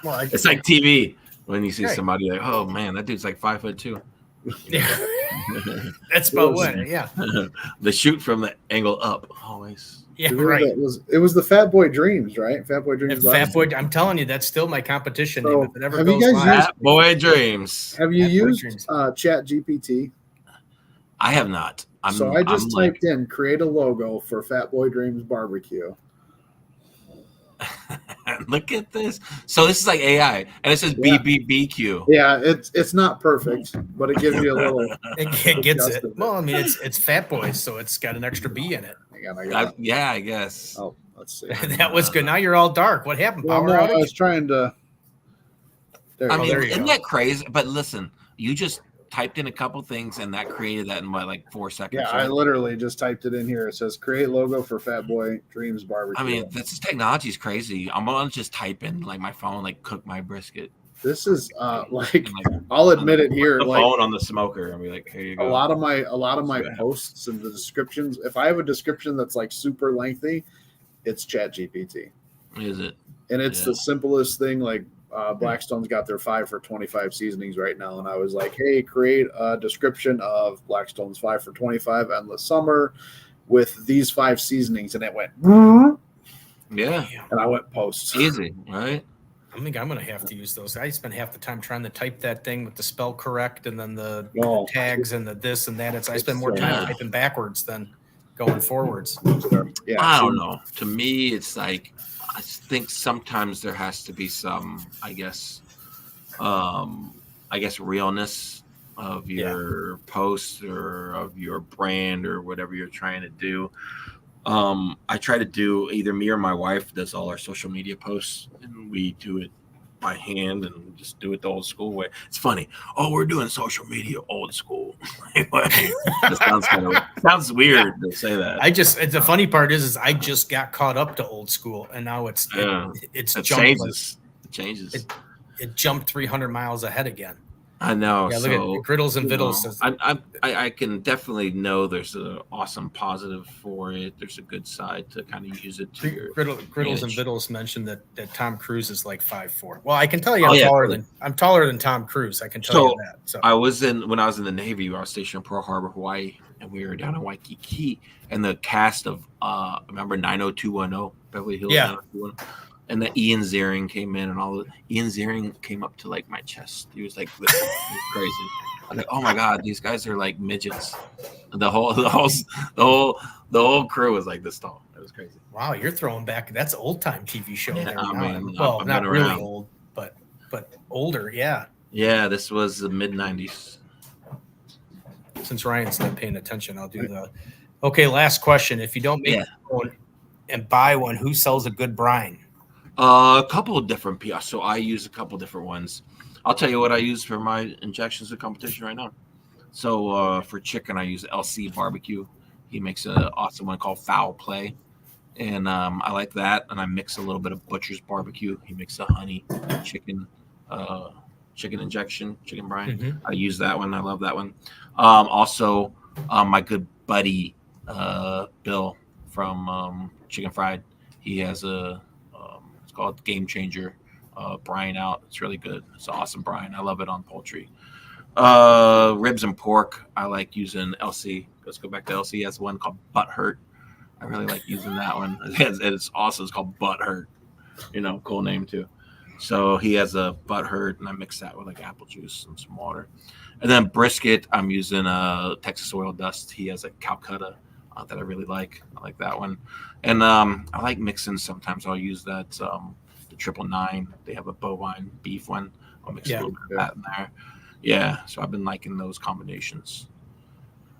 well, it's like TV when you see somebody like, oh man, that dude's like 5'2". Yeah, that's about what. Yeah, the shoot from the angle up always. Yeah, right. It was the Fat Boy Dreams, right? Fat Boy Dreams. Fat Boy. I'm telling you, that's still my competition name. If it ever have goes you guys live. Fat Boy Dreams. Have you used Chat GPT? I have not. I just typed in create a logo for Fat Boy Dreams Barbecue. Look at this. So this is like AI, and it says BBQ. Yeah, it's not perfect, but it gives you a little. It gets it. Well, I mean, it's Fat Boy, so it's got an extra B in it. I guess. Oh, let's see. That was good. Now you're all dark. What happened? Power outage? I was trying to. Isn't that crazy? But listen, you just typed in a couple things, and that created that in like 4 seconds. Yeah, right? I literally just typed it in here. It says create logo for Fat Boy Dreams Barbecue. I mean, this technology is crazy. I'm gonna just type in like my phone, like cook my brisket. This is I'll admit it here. The like phone on the smoker, and be like, here you go. A lot of my posts and the descriptions. If I have a description that's like super lengthy, it's Chat GPT. Is it? And it's the simplest thing. Like Blackstone's got their 5 for 25 seasonings right now, and I was like, hey, create a description of Blackstone's 5 for 25 endless summer with these 5 seasonings, and it went. Yeah. And I went post. Easy, right? I think I'm going to have to use those. I spent half the time trying to type that thing with the spell correct and then the tags and the this and that. I spend more time typing backwards than going forwards. Yeah, I don't know. To me, it's like I think sometimes there has to be some, I guess, realness of your post or of your brand or whatever you're trying to do. I try to do either me or my wife does all our social media posts, and we do it by hand and just do it the old school way. It's funny. Oh, we're doing social media old school. That sounds weird to say that. The funny part is I just got caught up to old school, and now it changes. It jumped 300 miles ahead again. I know. Yeah, look at Griddles and Vittles. I can definitely know there's an awesome positive for it. There's a good side to kind of use it to your Griddles and Vittles mentioned that Tom Cruise is like 5'4". Well, I can tell you I'm taller than Tom Cruise. I can tell you that. So when I was in the Navy, I was stationed in Pearl Harbor, Hawaii, and we were down in Waikiki, and the cast of remember 90210 Beverly Hills 90210. And the Ian Ziering came in, and Ian Ziering came up to like my chest. He was like, this. It was crazy. I'm like, oh my god, these guys are like midgets. The whole crew was like this tall. It was crazy. Wow, you're throwing back. That's old time TV show. Yeah, there well, not really old, but older. Yeah. Yeah, this was the mid '90s. Since Ryan's not paying attention, I'll do the. Okay, last question. If you don't make one and buy one, who sells a good brine? A couple of different PR. So I use a couple different ones. I'll tell you what I use for my injections of competition right now. So for chicken, I use LC Barbecue. He makes an awesome one called Foul Play, and I like that. And I mix a little bit of Butcher's Barbecue. He makes a honey chicken injection, chicken brine. Mm-hmm. I use that one. I love that one. Also, my good buddy Bill from Chicken Fried. He has it's called Game Changer brine out. It's really good. It's an awesome brine. I love it on poultry. Ribs and pork. I like using LC. Let's go back to LC. He has one called Butt Hurt. I really like using that one. It's awesome. It's called Butt Hurt. Cool name too. So he has a Butt Hurt, and I mix that with like apple juice and some water. And then brisket, I'm using Texas Oil Dust. He has a Calcutta that I really like. I like that one. And I like mixing. Sometimes I'll use that the 999. They have a bovine beef one. I'll mix a little bit of that in there. Yeah, so I've been liking those combinations.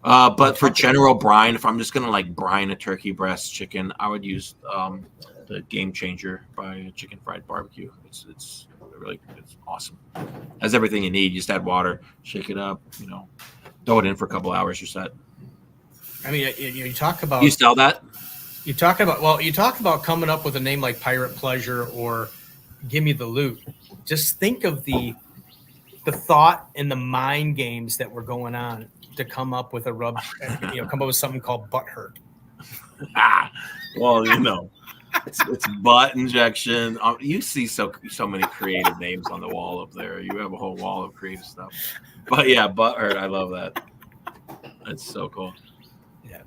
But for general brine, if I'm just gonna like brine a turkey breast chicken, I would use the Game Changer by Chicken Fried Barbecue. It's awesome. Has everything you need. You just add water, shake it up, throw it in for a couple hours. You're set. I mean, you talk about you sell that. You talk about coming up with a name like Pirate Pleasure or Give Me the Loot. Just think of the thought and the mind games that were going on to come up with come up with something called Butt Hurt. Well, it's butt injection. You see so many creative names on the wall up there. You have a whole wall of creative stuff. But yeah, Butt Hurt. I love that. That's so cool. Yeah.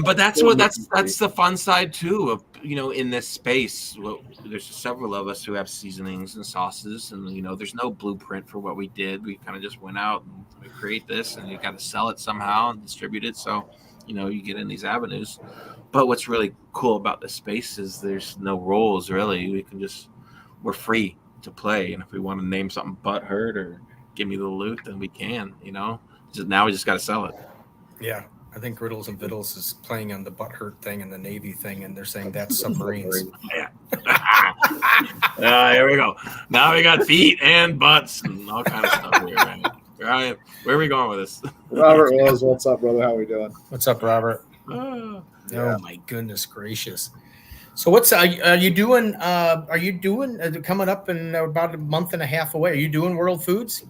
But that's the fun side too of in this space. Well, there's several of us who have seasonings and sauces, and there's no blueprint for what we did. We kind of just went out and we create this, and you got to sell it somehow and distribute it. So you get in these avenues. But what's really cool about this space is there's no rules really. We're free to play, and if we want to name something Butt Hurt or Give Me the Loot, then we can. Now we just got to sell it. Yeah. I think Griddles and Vittles is playing on the Butt Hurt thing and the Navy thing, and they're saying that's submarines. Yeah. Here we go. Now we got feet and butts and all kind of stuff here, man. Right. Where are we going with this? Robert Rose, what's up, brother? How we doing? What's up, Robert? Yeah. Oh my goodness gracious! So what's are you doing? Coming up in about a month and a half away? Are you doing World Foods?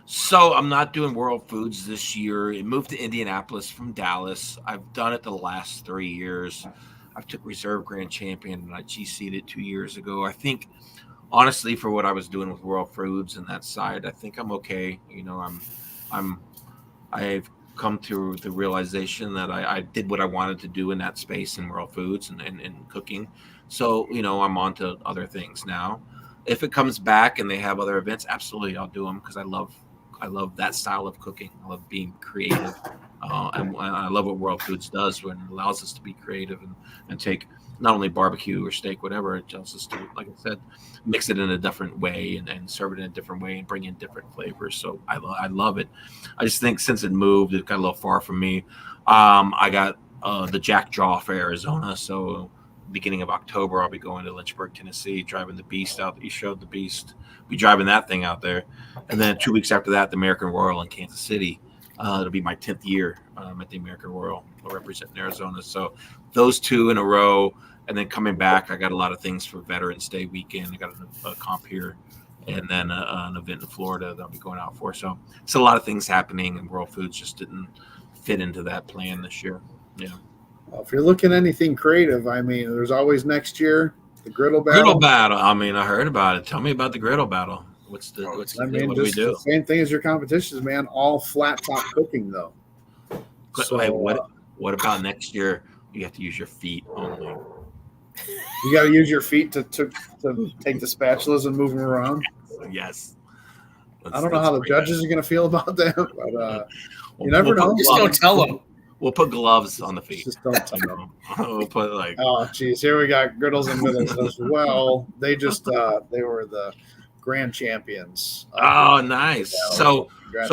So I'm not doing World Foods this year. It moved to Indianapolis from Dallas. I've done it the last 3 years. I've took Reserve Grand Champion and I GC'd it 2 years ago. I think, honestly, for what I was doing with World Foods and that side, I think I'm okay. I've come to the realization that I did what I wanted to do in that space in World Foods and cooking. So, I'm on to other things now. If it comes back and they have other events, absolutely, I'll do them because I love that style of cooking. I love being creative. And I love what World Foods does when it allows us to be creative and take not only barbecue or steak, whatever, it allows us to, like I said, mix it in a different way and serve it in a different way and bring in different flavors. So I love it. I just think since it moved, it got a little far from me. I got the Jack Jaw for Arizona. So beginning of October, I'll be going to Lynchburg, Tennessee, driving the Beast out. He showed the Beast. Be driving that thing out there. And then 2 weeks after that, the American Royal in Kansas City. It'll be my 10th year at the American Royal representing Arizona. So those 2 in a row. And then coming back, I got a lot of things for Veterans Day weekend. I got a comp here and then an event in Florida that I'll be going out for. So it's a lot of things happening, and World Foods just didn't fit into that plan this year. Yeah. Well, if you're looking at anything creative, I mean, there's always next year the griddle battle. Griddle battle. I mean, I heard about it. Tell me about the griddle battle. What do we do? The same thing as your competitions, man. All flat top cooking, though. So, hey, what about next year? You have to use your feet only. You got to use your feet to take the spatulas and move them around. Yes. I don't know how the judges are going to feel about that, but you never know. Just don't tell them. We'll put gloves on the feet. Just don't tell them. We'll put Oh, geez. Here we got Griddles and Vittles as well. They just they were the grand champions. Oh, nice. So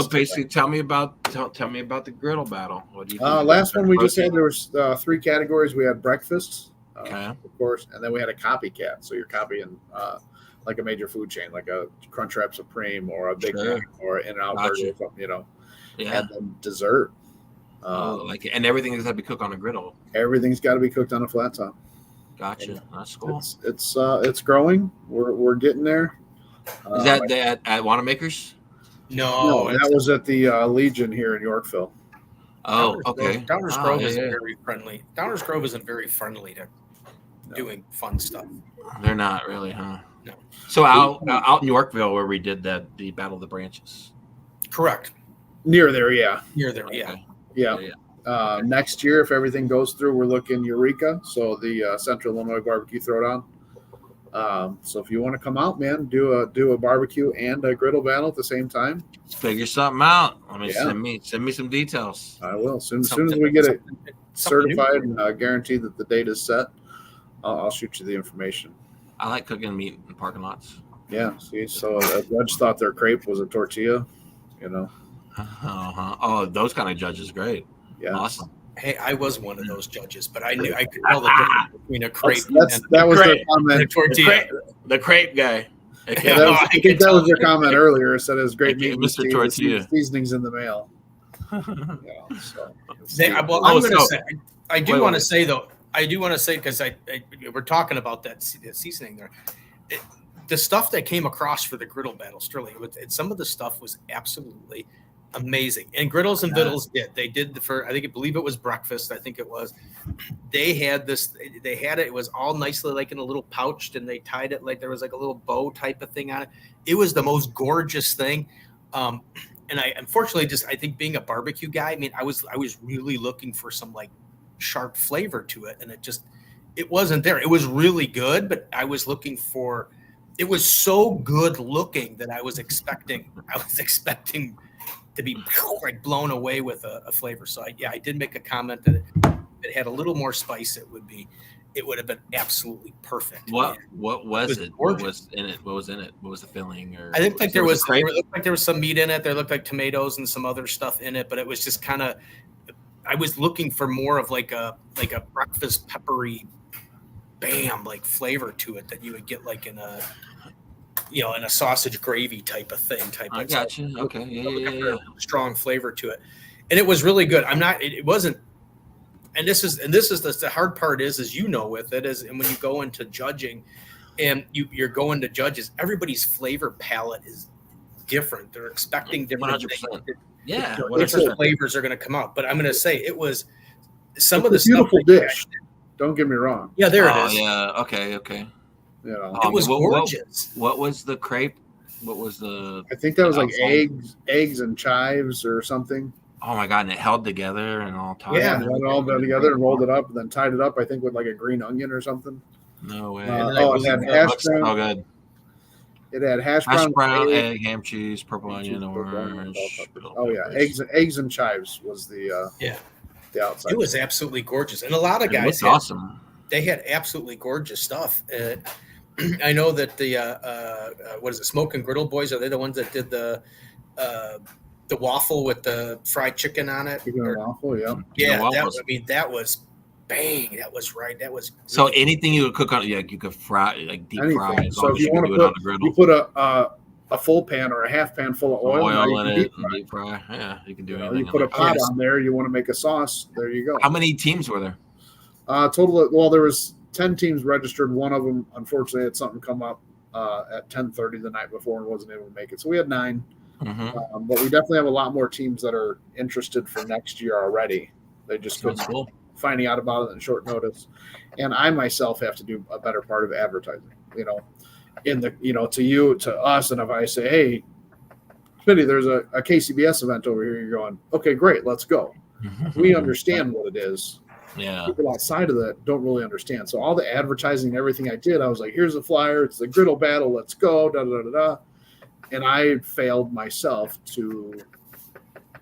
basically, them. tell me about the griddle battle. What do you think? Last one we just had, there was 3 categories. We had breakfast, okay, of course, and then we had a copycat. So you're copying like a major food chain, like a Crunchwrap Supreme or a Big Mac or In-N-Out Burger or something, Yeah. And then dessert. And everything has got to be cooked on a griddle. Everything's got to be cooked on a flat top. Gotcha. And that's cool. It's growing. We're getting there. Is that at Wanamaker's? No, that was at the Legion here in Yorkville. Oh, okay. Downers Oh, Grove yeah, isn't yeah. very friendly. Downers Grove isn't very friendly to doing fun stuff. They're not really, huh? No. So out in Yorkville, where we did the Battle of the Branches. Correct. Near there, yeah. Near there, yeah. Okay. Yeah. Okay. Next year, if everything goes through, we're looking Eureka, so the Central Illinois Barbecue Throwdown. So if you want to come out, man, do a barbecue and a griddle battle at the same time. Figure something out. Let me Yeah. send me some details. I will. As soon as we get it certified and guaranteed that the date is set, I'll shoot you the information. I like cooking meat in parking lots. Yeah. See, so a judge thought their crepe was a tortilla. You know. Uh-huh. Oh, those kind of judges, great. Yeah. Awesome. Hey, I was one of those judges, but I knew I could tell the difference between a crepe That was their and a comment. tortilla. The crepe guy. Yeah, I think that was their comment earlier. It said it was great Okay, meat, Mr. Tortilla. seasonings in the mail. Yeah, so. Well, I'm going to say, I do Wait, want to wait. say though, I do want to say because we're talking about that seasoning there. The stuff that came across for the griddle battle, Sterling, some of the stuff was absolutely amazing. And Griddles and Vittles they did I believe it was breakfast. I think it was. They had this. They had it. It was all nicely like in a little pouch, and they tied it like there was like a little bow type of thing on it. It was the most gorgeous thing. And I unfortunately I think being a barbecue guy, I mean, I was really looking for some like sharp flavor to it, and it wasn't there. It was really good, but I was looking for. It was so good looking that I was expecting to be like blown away with a flavor. So I did make a comment that if it had a little more spice, it would have been absolutely perfect. What was it? What gorgeous. was in it? What was in it? What was the filling? Or I think like there looked crepe? like there was some meat in it. There looked like tomatoes and some other stuff in it, but it was just kind of. I was looking for more of like a breakfast peppery, bam, like flavor to it that you would get like in a sausage gravy type of thing. I got you. Okay. Yeah. Strong flavor to it, and it was really good. It wasn't. And this is the hard part is with it is, and when you go into judging, and you're going to judges, everybody's flavor palette is different. They're expecting different 100%. things. Yeah, Different flavors are going to come out. But I'm going to say it was some of the beautiful stuff dish. Don't get me wrong. Yeah, there it is. Yeah. Okay. You know, It was gorgeous. What was the crepe? What was the? I think that was like outside? eggs and chives or something. Oh my god! And it held together and all tied. Yeah. Had it all done together and rolled it up and then tied it up. I think with like a green onion or something. No way. It had hash brown. Oh, good. It had hash Brown, brown, egg, ham, cheese, purple onion, orange. Oh yeah, eggs and chives was the the outside. It was absolutely gorgeous, and a lot of guys awesome. They had absolutely gorgeous stuff. I know that the what is it, Smoke and Griddle Boys? Are they the ones that did the waffle with the fried chicken on it? Chicken and waffle, yeah. Yeah, that The was bang. That was right. That was so anything you would cook on, you could fry, like deep fry. As So long if as you you can want do to it on the griddle. you put a full pan or a half pan full of oil Oil in and it, deep fry. deep fry. Yeah, you can do You anything. put a on pot there. on there. You want to make a sauce. There you go. How many teams were there? Total. There was 10 teams registered. One of them, unfortunately, had something come up at 10:30 the night before and wasn't able to make it. So we had 9. Mm-hmm. But we definitely have a lot more teams that are interested for next year already. They just couldn't Cool. finding out about it in short notice. And I myself have to do a better part of advertising, in the, to you, to us. And if I say, hey, Smitty, there's a KCBS event over here, you're going, okay, great, let's go. We understand what it is. Yeah. People outside of that don't really understand. So all the advertising and everything I did, I was like, here's the flyer. It's the griddle battle. Let's go. Da, da, da, da. And I failed myself to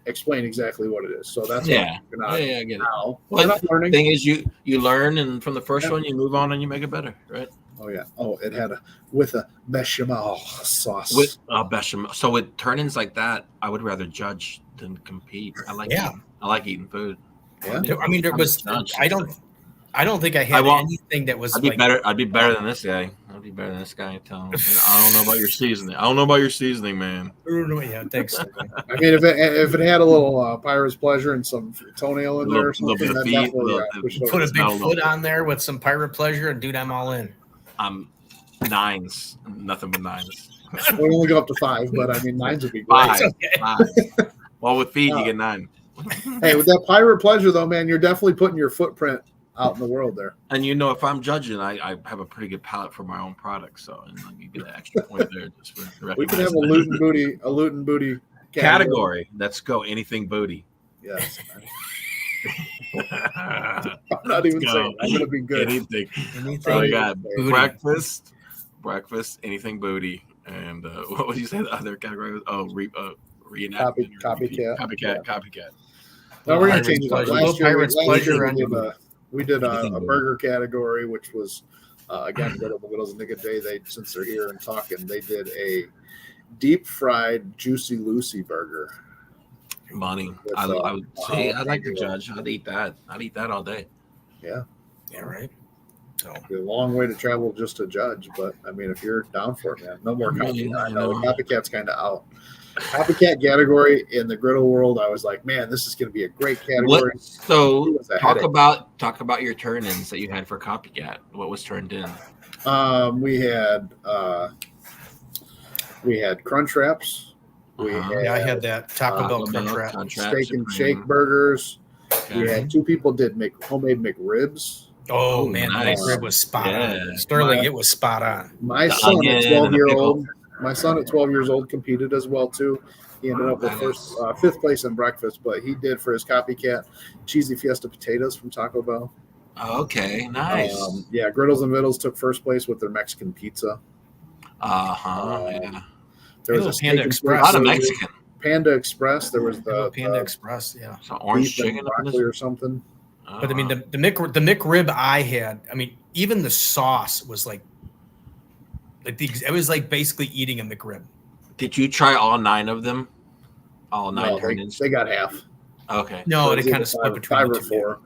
explain exactly what it is. So that's what I'm I get it. now. Well, And I'm the learning. thing is, you learn, and from the first one, you move on and you make it better, right? Oh yeah. Oh, it had with a bechamel sauce. With bechamel. So with turn-ins like that, I would rather judge than compete. I like eating food. Yeah. I mean, there was. I don't think I had anything that was. I'd be better. I'd be better than this guy. I'd be better than this guy. Tell him, I don't know about your seasoning. I don't know about your seasoning, man. Yeah, thanks. I mean, if it had a little Pirate's Pleasure and some toenail in there or something, little bit of feet, put a big foot on there with some Pirate Pleasure, and dude, I'm all in. I'm 9s, nothing but 9s. We'll only go up to 5, but I mean 9s would be great. 5. Well, with feet, you get 9. Hey, with that pirate pleasure though, man, you're definitely putting your footprint out in the world there. And if I'm judging, I have a pretty good palate for my own products, so you get an extra point there just for We can have a loot and booty category. Let's go. Anything booty. Yes. I'm not even saying I'm gonna be good. Anything. Anything. I got booty. breakfast, anything booty, and what would you say the other category was? Oh, reenactment. Copycat. Now we're gonna change it up. Pleasure. Last year Pirate's pleasure on your we did Anything a booty. burger category, which was again Good Old Widows and Nick of Day. They, since they're here and talking, they did a deep fried Juicy Lucy burger. Money. With, I would say I'd like to angular. judge. I'd eat that. I'd eat that all day. Yeah, Yeah, right. So a long way to travel just to judge, but I mean, if you're down for it, man, no more Really, copycat. I you know know. the copycat's kind of out. Copycat category in the griddle world, I was like, man, this is going to be a great category. So It was a talk headache. about your turn-ins that you had for copycat. What was turned in? We had crunch wraps. We Uh-huh. had yeah, I had that Taco Bell Taco crunch Bell, wrap. Crunch Wrap, steak and Supreme. shake burgers. We Okay. had two people did make homemade McRibs. Oh Oh, man, nice. the rib was spot Yeah. on. Sterling, My- it was spot on. My The son onion at and 12 the year pickle. old. My son at 12 years old competed as well too. He ended up with Nice. fifth place in breakfast, but he did for his copycat cheesy fiesta potatoes from Taco Bell. Okay, nice. Yeah, Griddles and Vittles took first place with their Mexican pizza. Yeah. There was Little a steak Panda and Express. A lot of burger. Mexican. Panda Express. There was the Panda Express, yeah. So orange beef and chicken. up in broccoli this? or something. But I mean, the McRib I had. I mean, even the sauce was like it was like basically eating a McRib. Did you try all 9 of them? All 9 No, turn-ins? they got half. Okay. No, So it was kind either of split between five the or two. four.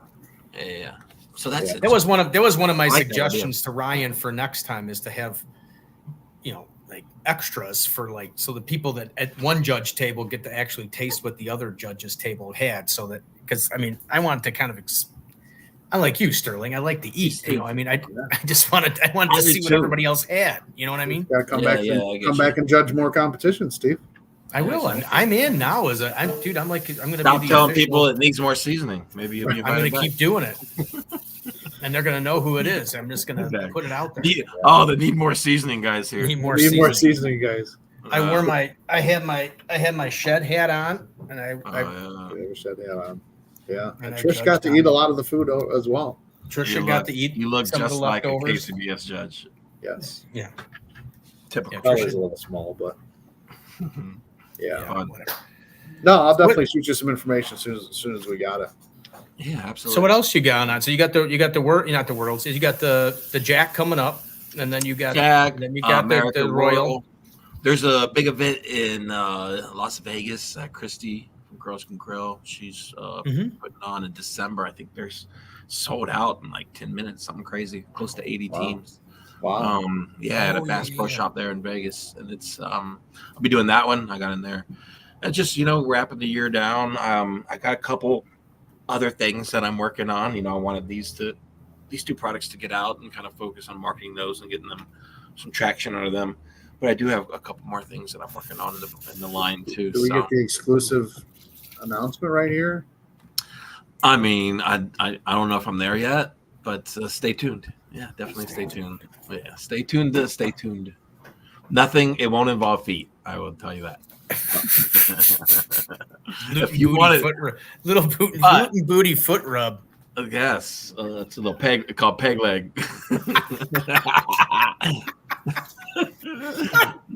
Yeah. So that's Yeah. it. That was one of my I like that suggestions to Ryan for next time is to have, like extras for like so the people that at one judge table get to actually taste what the other judge's table had, so that because I mean I wanted to kind of. I like you, Sterling. I like to eat. I mean, I just wanted to I see do what too. everybody else had. You know what I mean? Got to come Yeah, back. yeah, I get Come you. back and judge more competition, Steve. I will. I'm in now. I'm going to Stop be the telling official- people it needs more seasoning. Maybe you'll be I'm going invited to back. keep doing it, and they're going to know who it is. I'm just going to Exactly. put it out there. They need more seasoning, guys. Here. Need more Need more seasoning. seasoning, guys. I had my shed hat on, and I Yeah, we should have on. Yeah, And and I Trish judged got to on eat a it. lot of the food as well. Trisha got to eat You look some of just the like a leftovers. KCBS judge. Yes, Typical. Yeah, always Tricia. a little small, but yeah. Fun. whatever. No, I'll definitely shoot you some information as soon as we got it. Yeah, absolutely. So what else you got on? So you got the word, not the worlds. You got the Jack coming up, and then you got Jag, then you got American the Royal. There's a big event in Las Vegas. Christy from Girls Can Grill. She's Mhm. putting on in December. I think there's sold out in like 10 minutes, something crazy, close to 80 Wow. teams. Wow. At a Oh, Bass yeah, Pro yeah. Shop there in Vegas, and it's I'll be doing that one. I got in there, and just wrapping the year down. I got a couple other things that I'm working on. I wanted these two products to get out and kind of focus on marketing those and getting them some traction out of them. But I do have a couple more things that I'm working on in the line too. Do we So get the exclusive announcement right here? I mean, I don't know if I'm there yet, but stay tuned. Yeah, definitely stay tuned. But yeah, stay tuned. Stay tuned. Nothing. It won't involve feet. I will tell you that. If you want it, Little boot But- and booty foot rub. yes, it's a little peg called peg leg.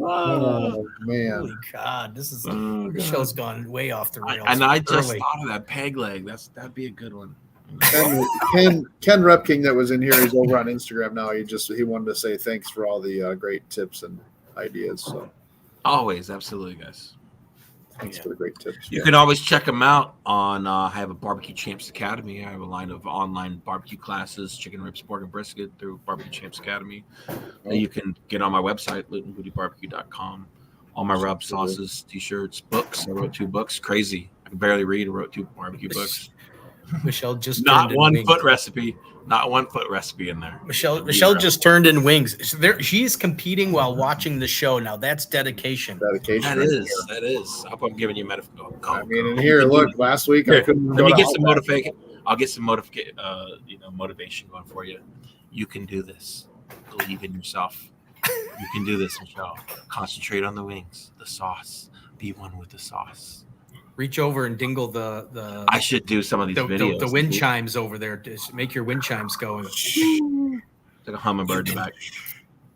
Oh man. Holy God, this is Oh, this God. show's gone way off the rails. And I just early. thought of that peg leg. That'd be a good one. Ken Repking that was in here. He's over on Instagram now. He wanted to say thanks for all the great tips and ideas. So Always, absolutely, guys. thanks Yeah. for the great tips. You can always check them out on. I have a Barbecue Champs Academy. I have a line of online barbecue classes, chicken ribs, pork, and brisket through Barbecue Champs Academy. And you can get on my website, lutenbootybarbecue.com. All my rub sauces, t-shirts, books. I wrote 2 books. Crazy. I can barely read. I wrote 2 barbecue books. Michelle just Not turned in one wings. foot recipe. Not one foot recipe in there. Michelle just turned in wings. She's competing while watching the show. Now that's dedication. Dedication. That is. I hope I'm giving you metaphor. I mean, and here, look, last week I couldn't Let go me to get some Outback. motivation. I'll get some motivation going for you. You can do this. Believe in yourself. You can do this, Michelle. Concentrate on the wings, the sauce. Be one with the sauce. Reach over and dingle the I should do some of these videos. The wind chimes over there. Just make your wind chimes going. Like a hummingbird in the back.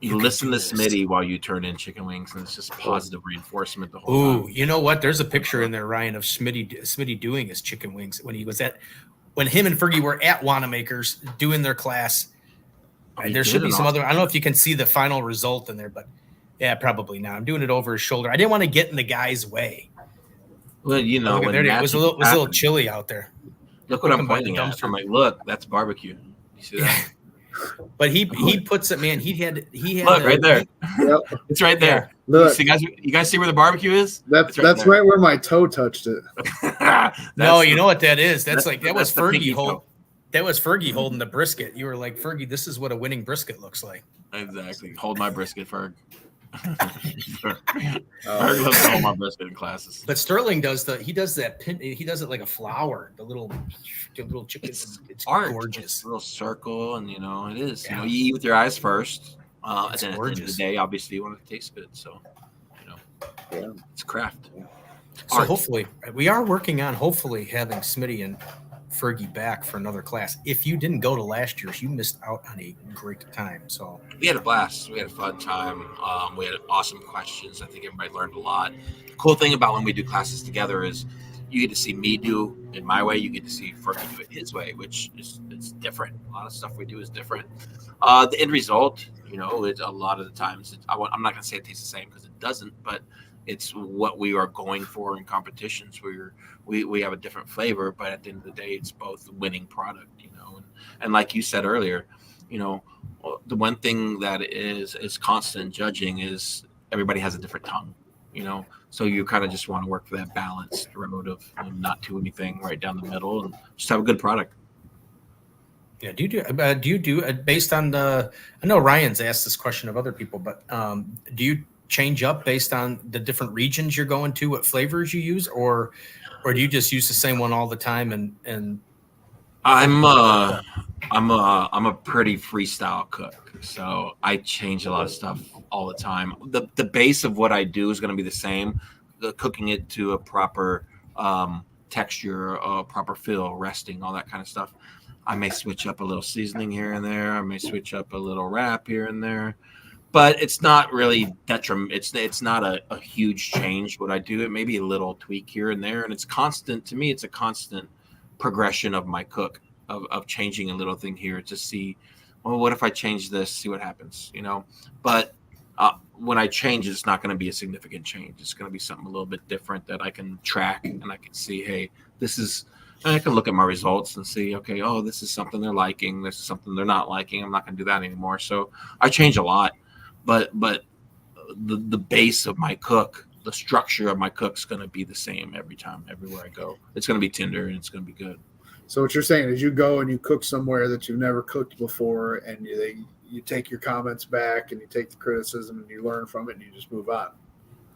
You listen to Smitty while you turn in chicken wings, and it's just positive reinforcement the whole time. You know what? There's a picture in there, Ryan, of Smitty doing his chicken wings when him and Fergie were at Wanamaker's doing their class. There should be some other. I don't know if you can see the final result in there, but yeah, probably not. I'm doing it over his shoulder. I didn't want to get in the guy's way. Well, you know, when it was a little chilly out there. Look what I'm pointing at. I'm like, look, that's barbecue. You see that? But he puts it, man. He had look right there. Yep. It's right there. Yeah. Look, you guys see where the barbecue is? That's right where my toe touched it. No, you know what that is? That was Fergie holding. That was Fergie holding the brisket. You were like, Fergie, this is what a winning brisket looks like. Exactly. Hold my brisket, Ferg. Ferg loves to hold my brisket in classes. But Sterling does he does it like a flower, the little chicken. It's art. Gorgeous. It's a little circle, and it is. Yeah. You eat with your eyes first. And then at the end of the day, obviously you want it to taste good. So, it's craft. So art. Hopefully we are working on having Smitty and Fergie back for another class. If you didn't go to last year's, you missed out on a great time. So we had a blast. We had a fun time. We had awesome questions. I think everybody learned a lot. The cool thing about when we do classes together is you get to see me do it my way. You get to see Fergie do it his way, which it's different. A lot of stuff we do is different. The end result, it's a lot of the times. I'm not going to say it tastes the same because it doesn't, but it's what we are going for in competitions. We have a different flavor, but at the end of the day, it's both a winning product, and like you said earlier, the one thing that is constant judging is everybody has a different tongue, so you kind of just want to work for that balanced road of not do anything right down the middle and just have a good product. Yeah. Do you do based on I know Ryan's asked this question of other people, but do you change up based on the different regions you're going to, what flavors you use, or do you just use the same one all the time? And I'm a pretty freestyle cook, so I change a lot of stuff all the time. The base of what I do is going to be the same. Cooking it to a proper texture, proper feel, resting, all that kind of stuff. I may switch up a little seasoning here and there. I may switch up a little wrap here and there. But it's not really detriment. It's not a huge change what I do. It may be a little tweak here and there, and it's constant. To me, it's a constant progression of my cook of changing a little thing here to see, well, what if I change this? See what happens, But when I change, it's not going to be a significant change. It's going to be something a little bit different that I can track and I can see. Hey, this is. And I can look at my results and see, okay, this is something they're liking. This is something they're not liking. I'm not going to do that anymore. So I change a lot. But the base of my cook, the structure of my cook is going to be the same every time, everywhere I go. It's going to be tender and it's going to be good. So what you're saying is you go and you cook somewhere that you've never cooked before, and you take your comments back and you take the criticism and you learn from it and you just move on.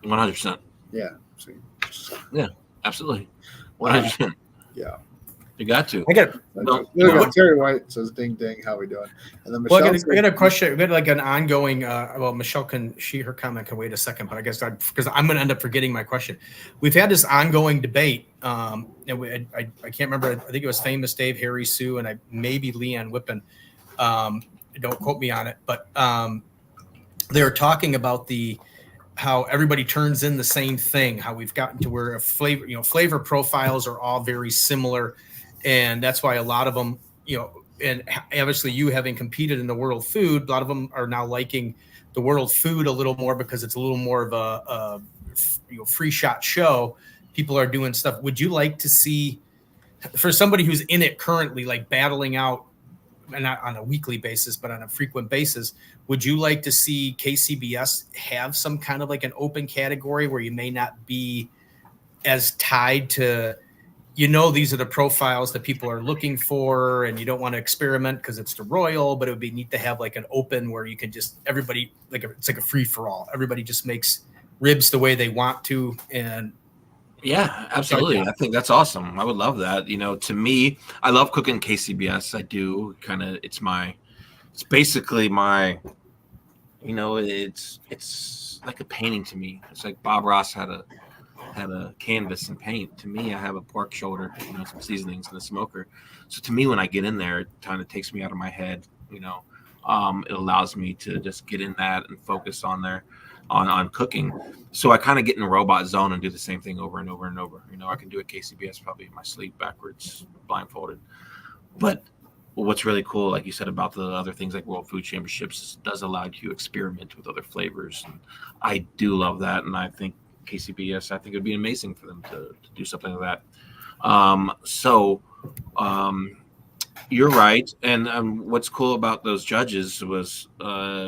100%. Yeah. Yeah, absolutely. 100%. Yeah. You got to. I got Terry White says, "Ding ding, how we doing?" And then Michelle. I got a question. We got like an ongoing. Michelle her comment can wait a second, but I guess because I'm going to end up forgetting my question. We've had this ongoing debate, and I can't remember. I think it was Famous Dave, Harry Sue, and maybe Leanne Whippen. Don't quote me on it, but they were talking about how everybody turns in the same thing. How we've gotten to where flavor profiles are all very similar. And that's why a lot of them, and obviously you having competed in the world food, a lot of them are now liking the world food a little more because it's a little more of a free shot show. People are doing stuff. Would you like to see, for somebody who's in it currently, like battling out, and not on a weekly basis, but on a frequent basis, would you like to see KCBS have some kind of like an open category where you may not be as tied to these are the profiles that people are looking for, and you don't want to experiment because it's the Royal, but it would be neat to have like an open where you can just everybody it's like a free for all. Everybody just makes ribs the way they want to, and yeah, absolutely. I think that's awesome. I would love that. To me, I love cooking KCBS. I do it's basically my, it's like a painting to me. It's like Bob Ross had a canvas and paint. To me, I have a pork shoulder, some seasonings in the smoker. So to me, when I get in there, it kind of takes me out of my head. It allows me to just get in that and focus on cooking. So I kind of get in a robot zone and do the same thing over and over and over. I can do a KCBS probably in my sleep, backwards, blindfolded. But what's really cool, like you said about the other things like World Food Championships, does allow you to experiment with other flavors. And I do love that. And I think KCBS, I think it would be amazing for them to do something like that. You're right. And what's cool about those judges was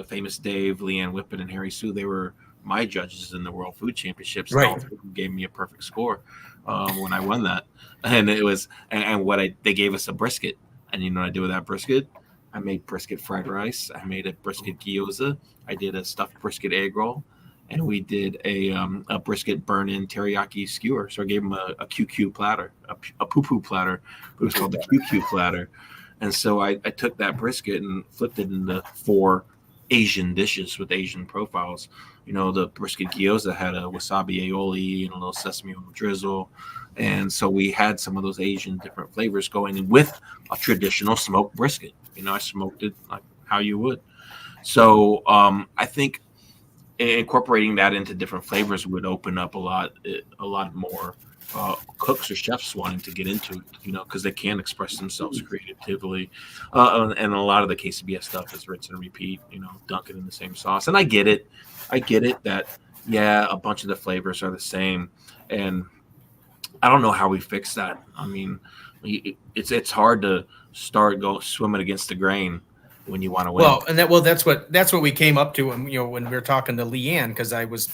Famous Dave, Leanne Whippet, and Harry Sue. They were my judges in the World Food Championships. Right. They gave me a perfect score when I won that. And it was, they gave us a brisket. And you know what I did with that brisket? I made brisket fried rice. I made a brisket gyoza. I did a stuffed brisket egg roll. And we did a brisket burn-in teriyaki skewer. So I gave them a QQ platter, a poo-poo platter. It was called the QQ platter. And so I took that brisket and flipped it into 4 Asian dishes with Asian profiles. The brisket gyoza had a wasabi aioli and a little sesame oil drizzle. And so we had some of those Asian different flavors going in with a traditional smoked brisket. I smoked it like how you would. So I think incorporating that into different flavors would open up a lot more cooks or chefs wanting to get into it, because they can express themselves creatively. And a lot of the KCBS stuff is rinse and repeat, dunk it in the same sauce. And I get it that, yeah, a bunch of the flavors are the same. And I don't know how we fix that. I mean, it's hard to start swimming against the grain when you want to win. That's what we came up to when we were talking to Leanne, because I was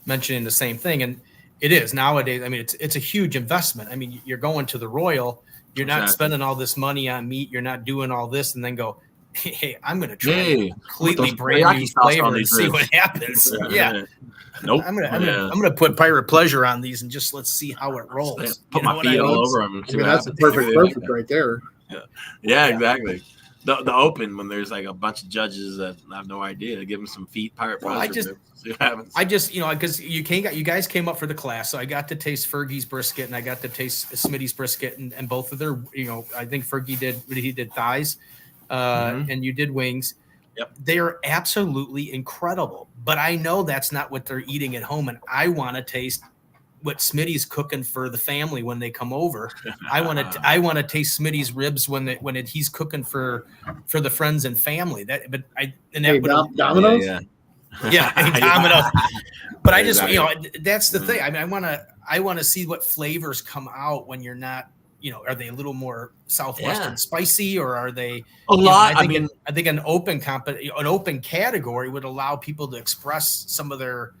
mentioning the same thing, and it is nowadays. I mean, it's a huge investment. I mean, you're going to the Royal, you're not spending all this money on meat, you're not doing all this, and then go, hey, I'm going to try a completely brand new flavor and see what happens. Yeah. Nope. I'm gonna put Pirate Pleasure on these and just let's see how it rolls. Put my feet all over them. That's a perfect right there. Yeah, exactly. The open, when there's like a bunch of judges that have no idea, give them some feet. Pirate Pleasure. I just because you guys came up for the class, so I got to taste Fergie's brisket and I got to taste Smitty's brisket and both of their, I think Fergie did thighs, and you did wings. Yep. They are absolutely incredible, but I know that's not what they're eating at home, and I want to taste what Smitty's cooking for the family when they come over. I want to taste Smitty's ribs when he's cooking for the friends and family. Domino's. Yeah, Domino's. But I just that's the thing. I mean, I want to see what flavors come out when you're not. Are they a little more Southwestern spicy, or are they a lot? I think an open category would allow people to express some of their,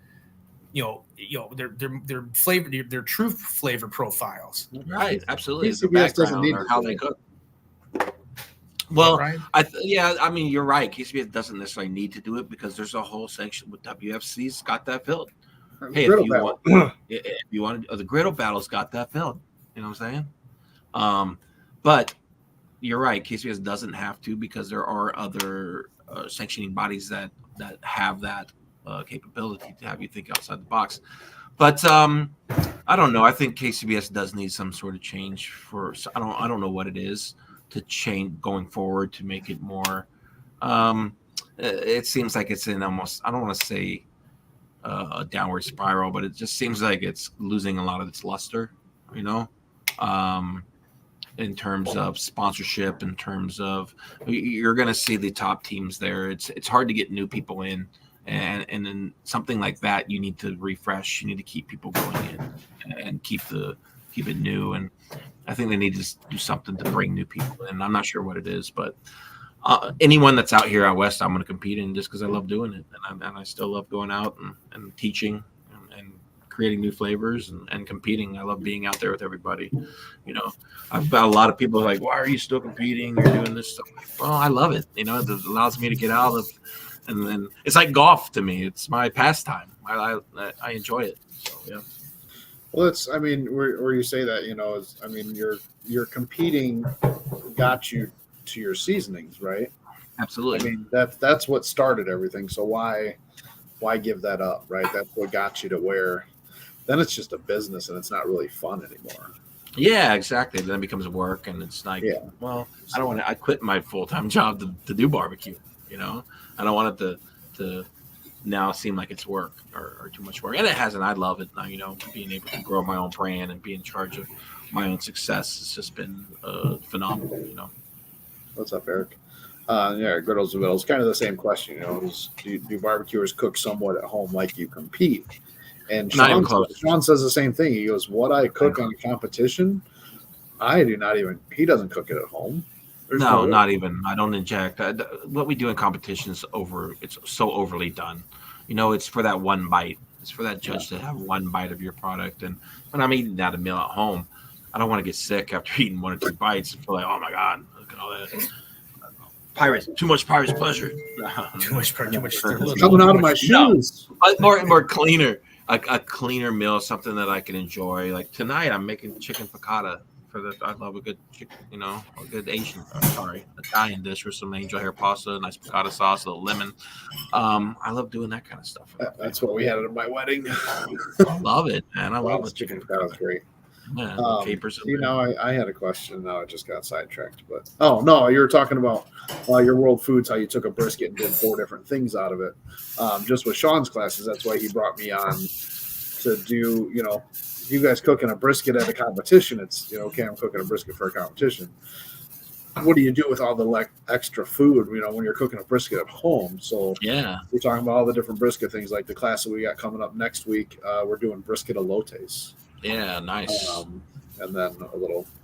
their flavor, their true flavor profiles. Right, absolutely. KCBS doesn't need how they cook. Well, right? I mean, you're right. KCBS doesn't necessarily need to do it because there's a whole section with WFC's got that filled. Hey, if you want, the griddle battle's got that filled. You know what I'm saying? But you're right. KCBS doesn't have to, because there are other sanctioning bodies that have that capability to have you think outside the box. But I don't know. I think KCBS does need some sort of change I don't know what it is to change going forward to make it more. It seems like it's in almost, I don't want to say a downward spiral, but it just seems like it's losing a lot of its luster, in terms of sponsorship, in terms of you're going to see the top teams there. It's hard to get new people in, and then something like that, you need to refresh. You need to keep people going in and keep it new. And I think they need to do something to bring new people in. I'm not sure what it is, but anyone that's out here out west, I'm going to compete in just because I love doing it, and I still love going out and teaching and creating new flavors and competing. I love being out there with everybody. You know, I've got a lot of people like, why are you still competing? You're doing this stuff. Well, I love it. You know, it allows me to get out of, and then it's like golf to me. It's my pastime. I enjoy it. So yeah. Well, it's, I mean, where you say that, you know, is, I mean, your competing got you to your seasonings, right? Absolutely. I mean, that's what started everything. So why give that up, right? That's what got you to where then it's just a business and it's not really fun anymore. Yeah, exactly. Then it becomes work, and it's like, well, I don't want to. I quit my full-time job to do barbecue. You know, I don't want it to now seem like it's work or too much work, and it hasn't. I love it. You know, being able to grow my own brand and be in charge of my own success has just been phenomenal. You know. What's up, Eric? Yeah, Griddles and Vittles. Kind of the same question. You know, do barbecuers cook somewhat at home like you compete? And Sean says the same thing. He goes, "What I cook on competition, I do not even. He doesn't cook it at home. No, not even. I don't inject. What we do in competition is it's so overly done. You know, it's for that one bite. It's for that judge to have one bite of your product. And when I'm eating that a meal at home, I don't want to get sick after eating 1 or 2 bites and feel like, oh my God, look at all that. Pirates, too much pirate's pleasure. Too much. Coming out of my shoes. No, more cleaner. A cleaner meal, something that I can enjoy. Like tonight, I'm making chicken piccata. I love a good chicken, you know, a good Italian dish with some angel hair pasta, nice piccata sauce, a little lemon. I love doing that kind of stuff. That's what we had at my wedding. Love it, man. I love it. Chicken piccata was great. Yeah, capers. You know, I had a question. Now I just got sidetracked. But no, you were talking about your World Foods, how you took a brisket and did 4 different things out of it. Just with Sean's classes, that's why he brought me on to do. You know, you guys cooking a brisket at a competition. It's okay, I'm cooking a brisket for a competition. What do you do with all the extra food? You know, when you're cooking a brisket at home. So yeah, we're talking about all the different brisket things, like the class that we got coming up next week. We're doing brisket elotes. Yeah, nice. And then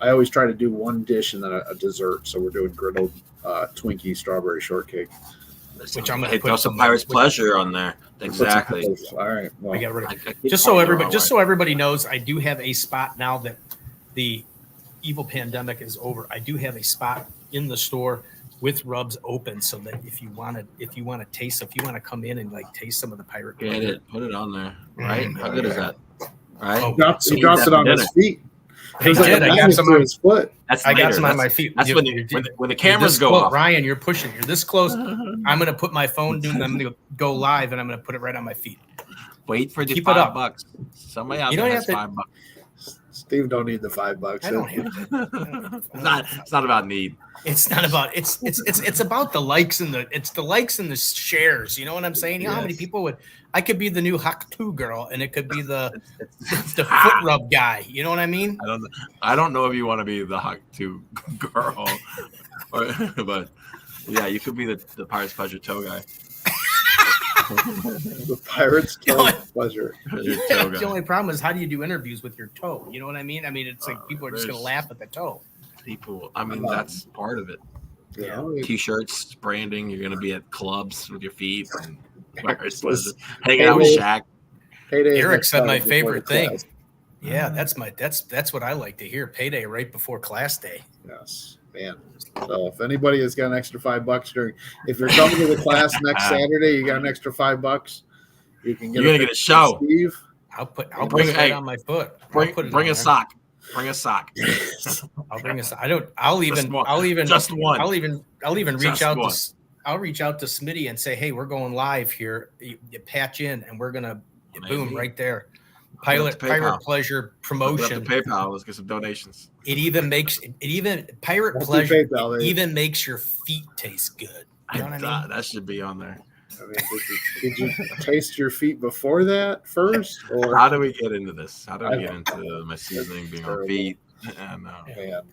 I always try to do one dish and then a dessert. So we're doing griddled Twinkie strawberry shortcake. Which I'm going to put some Pirate's Pleasure on there. Exactly. All right. Well, I got rid of just so everybody knows, I do have a spot now that the evil pandemic is over. I do have a spot in the store with rubs open, so that if you want to come in and like taste some of the Pirate. Get it. Put it on there. Right? How good is that? Right. He dropped it on his feet. I did. I got some on his foot. I got some on my feet. That's when the cameras go off. Ryan, you're pushing. You're this close. I'm going to put my phone down. I'm going to go live, and I'm going to put it right on my feet. Wait for the $5. Somebody out there has $5. Steve don't need the $5. I don't have It's not about need. It's not about it's about the likes and the shares. You know what I'm saying? You know how many people I could be the new Hawk 2 girl, and it could be the foot rub guy. You know what I mean? I don't know if you want to be the Hawk 2 girl, but yeah, you could be the Pirate's Pleasure toe guy. The Pirate's Pleasure. The only problem is, how do you do interviews with your toe? You know what I mean? I mean, it's like people are just going to laugh at the toe. That's part of it. Yeah. T-shirts, branding. You're going to be at clubs with your feet, and hanging out with Shaq. Eric said my favorite thing. Yeah, that's what I like to hear. Payday right before class day. Yes, man. So if anybody has got an extra $5 if you're coming to the class next Saturday, you got an extra $5. You can get. You're gonna get a show. Steve. I'll put it on my foot. Bring a sock. Bring a sock. I'll bring a sock. I'll even reach out to Smitty and say, hey, we're going live here. You patch in, and we're gonna boom right there. Pirate Pleasure promotion. PayPal. Let's get some donations. Pirate Pleasure even makes your feet taste good. You know what I mean? That should be on there. I mean, did you taste your feet before that first? Or how do we get into this? How do we get into my seasoning being on feet?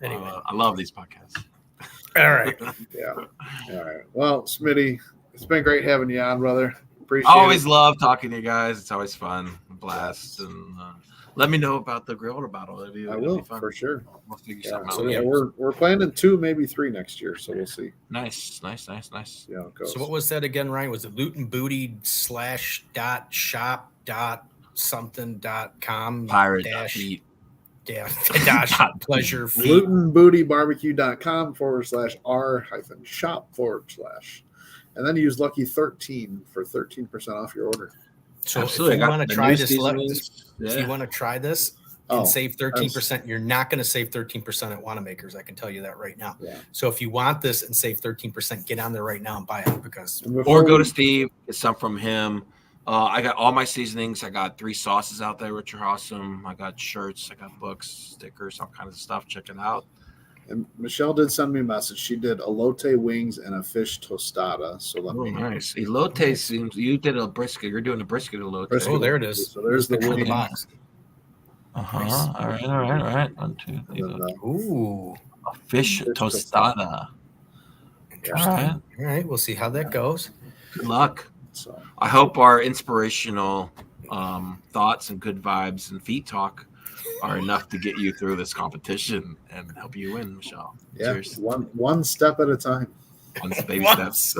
Anyway. I love these podcasts. All right. Yeah. All right. Well, Smitty, it's been great having you on, brother. Appreciate always love talking to you guys. It's always fun, blast, and let me know about the grill battle. I will for sure. We'll figure something out. So yeah, we're planning 2, maybe 3 next year. So we'll see. Nice. Yeah, it goes. So what was that again, Ryan? Was it Loot and Booty /shop something.com Pirate dash feet. dash pleasure feet. glutenbootybarbecue.com/r-shop/. And then use Lucky 13 for 13% off your order. So Absolutely. if you want to try this, seasonings. if you want to try this and save 13%, you're not going to save 13% at Wanamaker's. I can tell you that right now. Yeah. So if you want this and save 13%, get on there right now and buy it because. Or go to Steve, get some from him. I got all my seasonings. I got 3 sauces out there, which are awesome. I got shirts, I got books, stickers, all kinds of stuff. Check it out. And Michelle did send me a message. She did elote wings and a fish tostada. So let me. Nice. Elote seems you did a brisket. You're doing a brisket elote. Brisket. Oh, there it is. So there's the picture of the wing. box. Nice. All right. 1, 2, 3. Ooh, A fish tostada. interesting. All All right, we'll see how that goes. Good luck. So I hope our inspirational thoughts and good vibes and feet talk are enough to get you through this competition and help you win, Michelle. yeah, Cheers. one step at a time. One baby steps.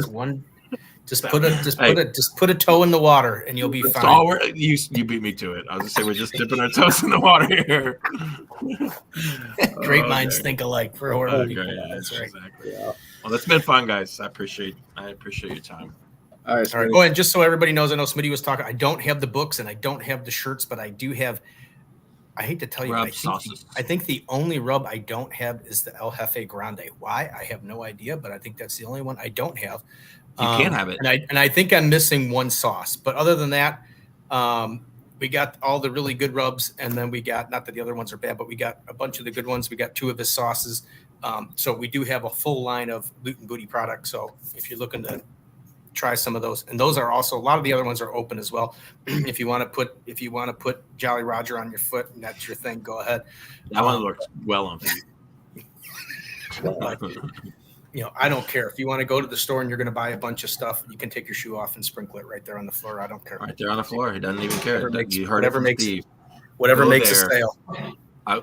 Just put a toe in the water and you'll be That's fine. all you beat me to it. I was just saying we're just dipping our toes in the water here. Great minds think alike for horror people. Yeah, That's right. Exactly. Yeah. Well, that's been fun, guys. I appreciate your time. All right. All right. Oh, and just so everybody knows, I know Smitty was talking. I don't have the books and I don't have the shirts, but I do have. I hate to tell you, Rub I think the only rub I don't have is the El Jefe Grande. Why? I have no idea, but I think that's the only one I don't have. You can't have it. And I think I'm missing one sauce. But other than that, we got all the really good rubs, and then we got, not that the other ones are bad, but we got a bunch of the good ones. We got 2 of his sauces. So we do have a full line of Gluten Booty products. So if you're looking to try some of those, and those are also, a lot of the other ones are open as well. If you want to put Jolly Roger on your foot and that's your thing, go ahead. That one looks well on feet. I don't care. If you want to go to the store and you're going to buy a bunch of stuff, you can take your shoe off and sprinkle it right there on the floor. I don't care. Right there on the floor. He doesn't even care. You heard whatever it from makes Steve. Whatever Go makes there. a sale.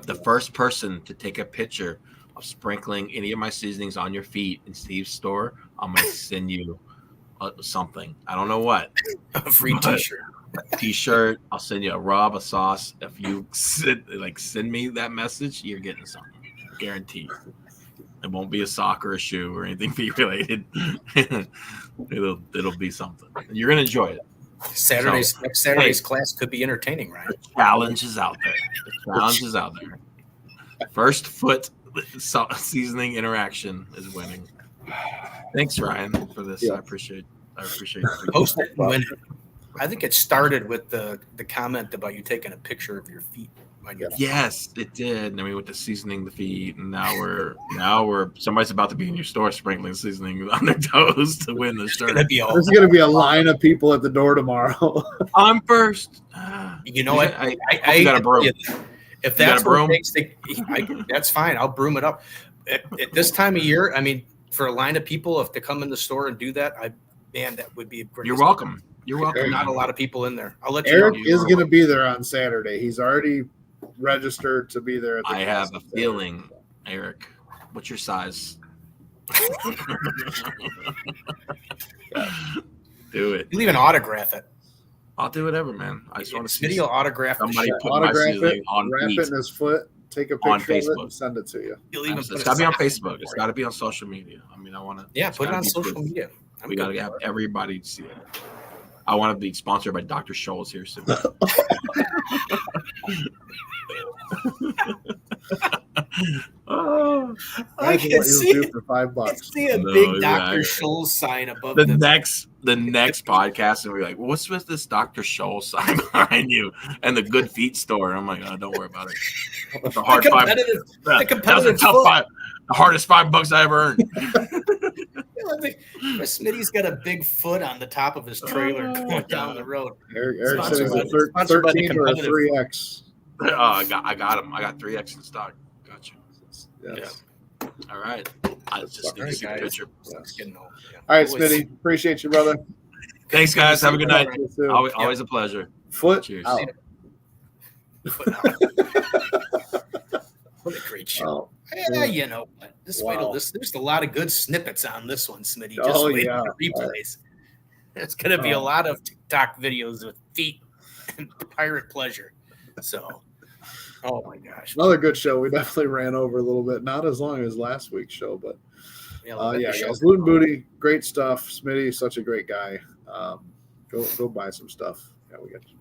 The first person to take a picture of sprinkling any of my seasonings on your feet in Steve's store, I'm going to send you something. I don't know what. A free T-shirt. T-shirt. I'll send you a rub, a sauce. If you send me that message, you're getting something. Guaranteed. It won't be a sock or a shoe or anything feet related. It'll be something. You're gonna enjoy it. Next Saturday's class could be entertaining, right? The challenge is out there. First foot seasoning interaction is winning. Thanks, Ryan, for this. Yeah. I appreciate it. Post it and win it. I think it started with the comment about you taking a picture of your feet. Yes, it did. And then we went to seasoning the feet, and now we're somebody's about to be in your store sprinkling seasoning on their toes to win the shirt. There's gonna be a line of people at the door tomorrow. I'm first. You know what? I got a broom. If that's what it takes, that's fine. I'll broom it up. At this time of year, I mean, for a line of people, if they come in the store and do that, that would be a great. You're welcome. You're welcome. Not a lot of people in there. I'll let you Eric know. is going to be there on Saturday. He's already registered to be there. I have a feeling, Eric. What's your size? Do it. You'll even autograph it. I'll do whatever, man. I just want to see. Video autograph. Somebody put autograph my it, on wrap it in his foot, take a picture of it, and send it to you. It's got to be on Facebook. It's got to be on social media. I mean, I want to. Yeah, put it on social media. We got to have everybody see it. I want to be sponsored by Dr. Scholl's here soon. I can see it for $5. I see a big Dr. Scholl sign above the next podcast, and we're like, what's with this Dr. Scholl sign behind you and the Good Feet store? I'm like, oh, don't worry about it. The hard $5. That's a tough $5. The hardest $5 I ever earned. Smitty's got a big foot on the top of his trailer going down the road. Eric said it's a 13 or a 3X. I got him. I got 3X in stock. Got you. Yes. Yeah. All right. I just need to see the picture. All right, Smitty. Appreciate you, brother. Thanks, guys. Have a good night. Always a pleasure. Foot. Cheers. Out. What a great show. Yeah, you know, this there's a lot of good snippets on this one, Smitty. Just wait for replays. There's going to be a lot of TikTok videos with feet. pirate pleasure. So, oh my gosh. Another good show. We definitely ran over a little bit. Not as long as last week's show, but Yeah, guys. Loot and Booty, great stuff. Smitty, such a great guy. Go buy some stuff. Yeah, we got you.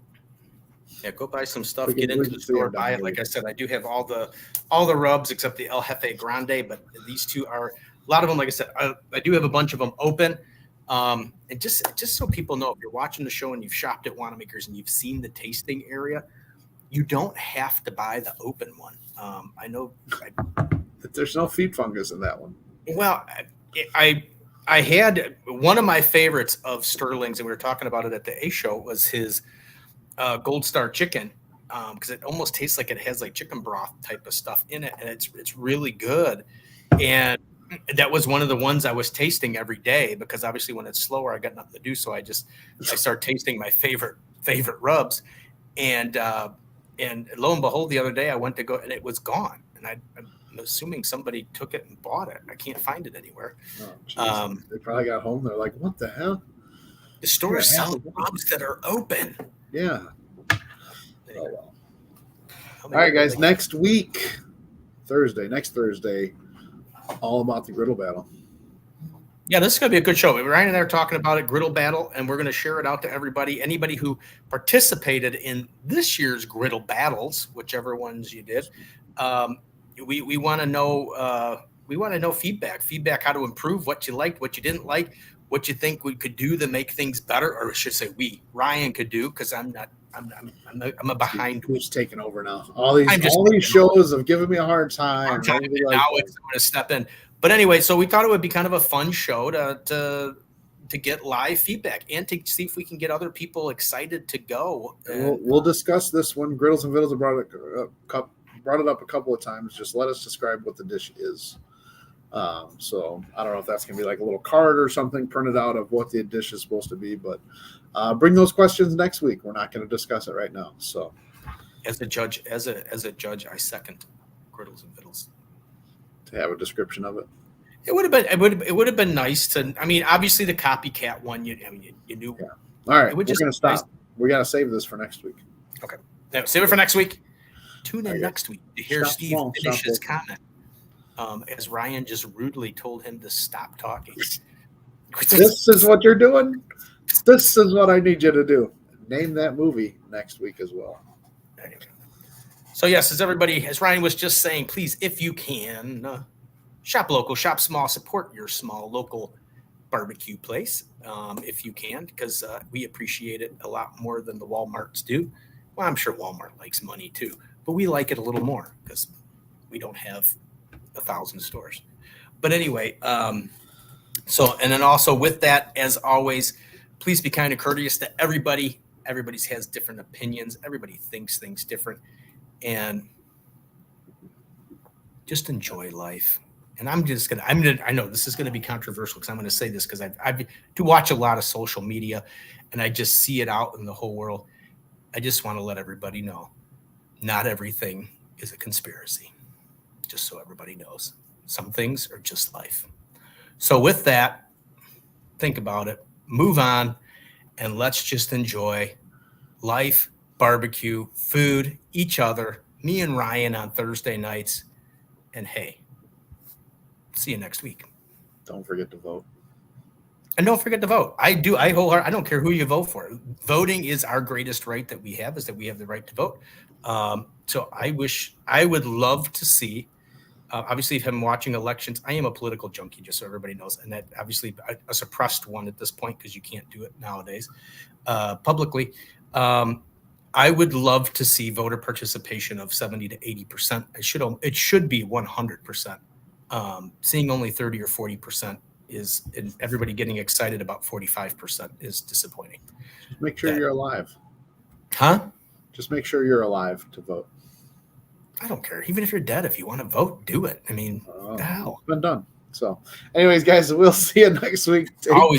Yeah, go buy some stuff. We Get can into the see store, it buy it. down Like here. I said, I do have all the rubs except the El Jefe Grande, but these two are a lot of them. Like I said, I do have a bunch of them open. And just so people know, if you're watching the show and you've shopped at Wanamaker's and you've seen the tasting area, you don't have to buy the open one. I know. There's no feet fungus in that one. Well, I had one of my favorites of Sterling's, and we were talking about it at the A show, was his Gold Star chicken, because it almost tastes like it has like chicken broth type of stuff in it, and it's really good. And that was one of the ones I was tasting every day, because obviously when it's slower, I got nothing to do, so I start tasting my favorite rubs, and lo and behold, the other day I went to go and it was gone, and I'm assuming somebody took it and bought it. I can't find it anywhere. Oh, they probably got home. They're like, "What the hell?" The stores sell rubs that are open. Yeah. Anyway. Oh, well. All right, guys. Next Thursday, all about the griddle battle. Yeah, this is going to be a good show. Ryan and I are talking about it, griddle battle, and we're going to share it out to everybody. Anybody who participated in this year's griddle battles, whichever ones you did, we want to know. We want to know feedback, how to improve, what you liked, what you didn't like, what you think we could do to make things better, or I should say, Ryan could do, because I'm a behind. Who's taking over now? All these shows have given me a hard time. Now I'm going to step in. But anyway, so we thought it would be kind of a fun show to get live feedback and to see if we can get other people excited to go. We'll discuss this one. Griddles and Vittles have brought it up a couple of times. Just let us describe what the dish is. So I don't know if that's going to be like a little card or something printed out of what the dish is supposed to be, but bring those questions next week. We're not going to discuss it right now. So as a judge, I second Griddles and Vittles. To have a description of it. It would have been nice to. I mean, obviously the copycat one. You knew. Yeah. All right, we're going to stop. Nice. We got to save this for next week. Okay. Now, save it for next week. Tune in next week to hear Steve finish his comment. As Ryan just rudely told him to stop talking. This is what you're doing. This is what I need you to do. Name that movie next week as well. Anyway. So yes, as Ryan was just saying, please, if you can, shop local, shop small, support your small local barbecue place, if you can, because we appreciate it a lot more than the Walmarts do. Well, I'm sure Walmart likes money too, but we like it a little more because we don't have 1,000 stores. But anyway, so, and then also with that, as always, please be kind and courteous to everybody. Everybody has different opinions. Everybody thinks things different. And just enjoy life. And I know this is going to be controversial because I'm going to say this because I do watch a lot of social media and I just see it out in the whole world. I just want to let everybody know, not everything is a conspiracy. Just so everybody knows. Some things are just life. So with that, think about it, move on, and let's just enjoy life, barbecue, food, each other, me and Ryan on Thursday nights. And hey, see you next week. Don't forget to vote. And don't forget to vote. I don't care who you vote for. Voting is our greatest right that we have, is that we have the right to vote. So I would love to see, obviously, if I'm watching elections, I am a political junkie, just so everybody knows. And that obviously a suppressed one at this point, because you can't do it nowadays publicly. I would love to see voter participation of 70 to 80%. It should be 100%. Seeing only 30 or 40% and everybody getting excited about 45% is disappointing. Just make sure you're alive. Huh? Just make sure you're alive to vote. I don't care. Even if you're dead, if you want to vote, do it. I mean, it's been done. So anyways, guys, we'll see you next week. Always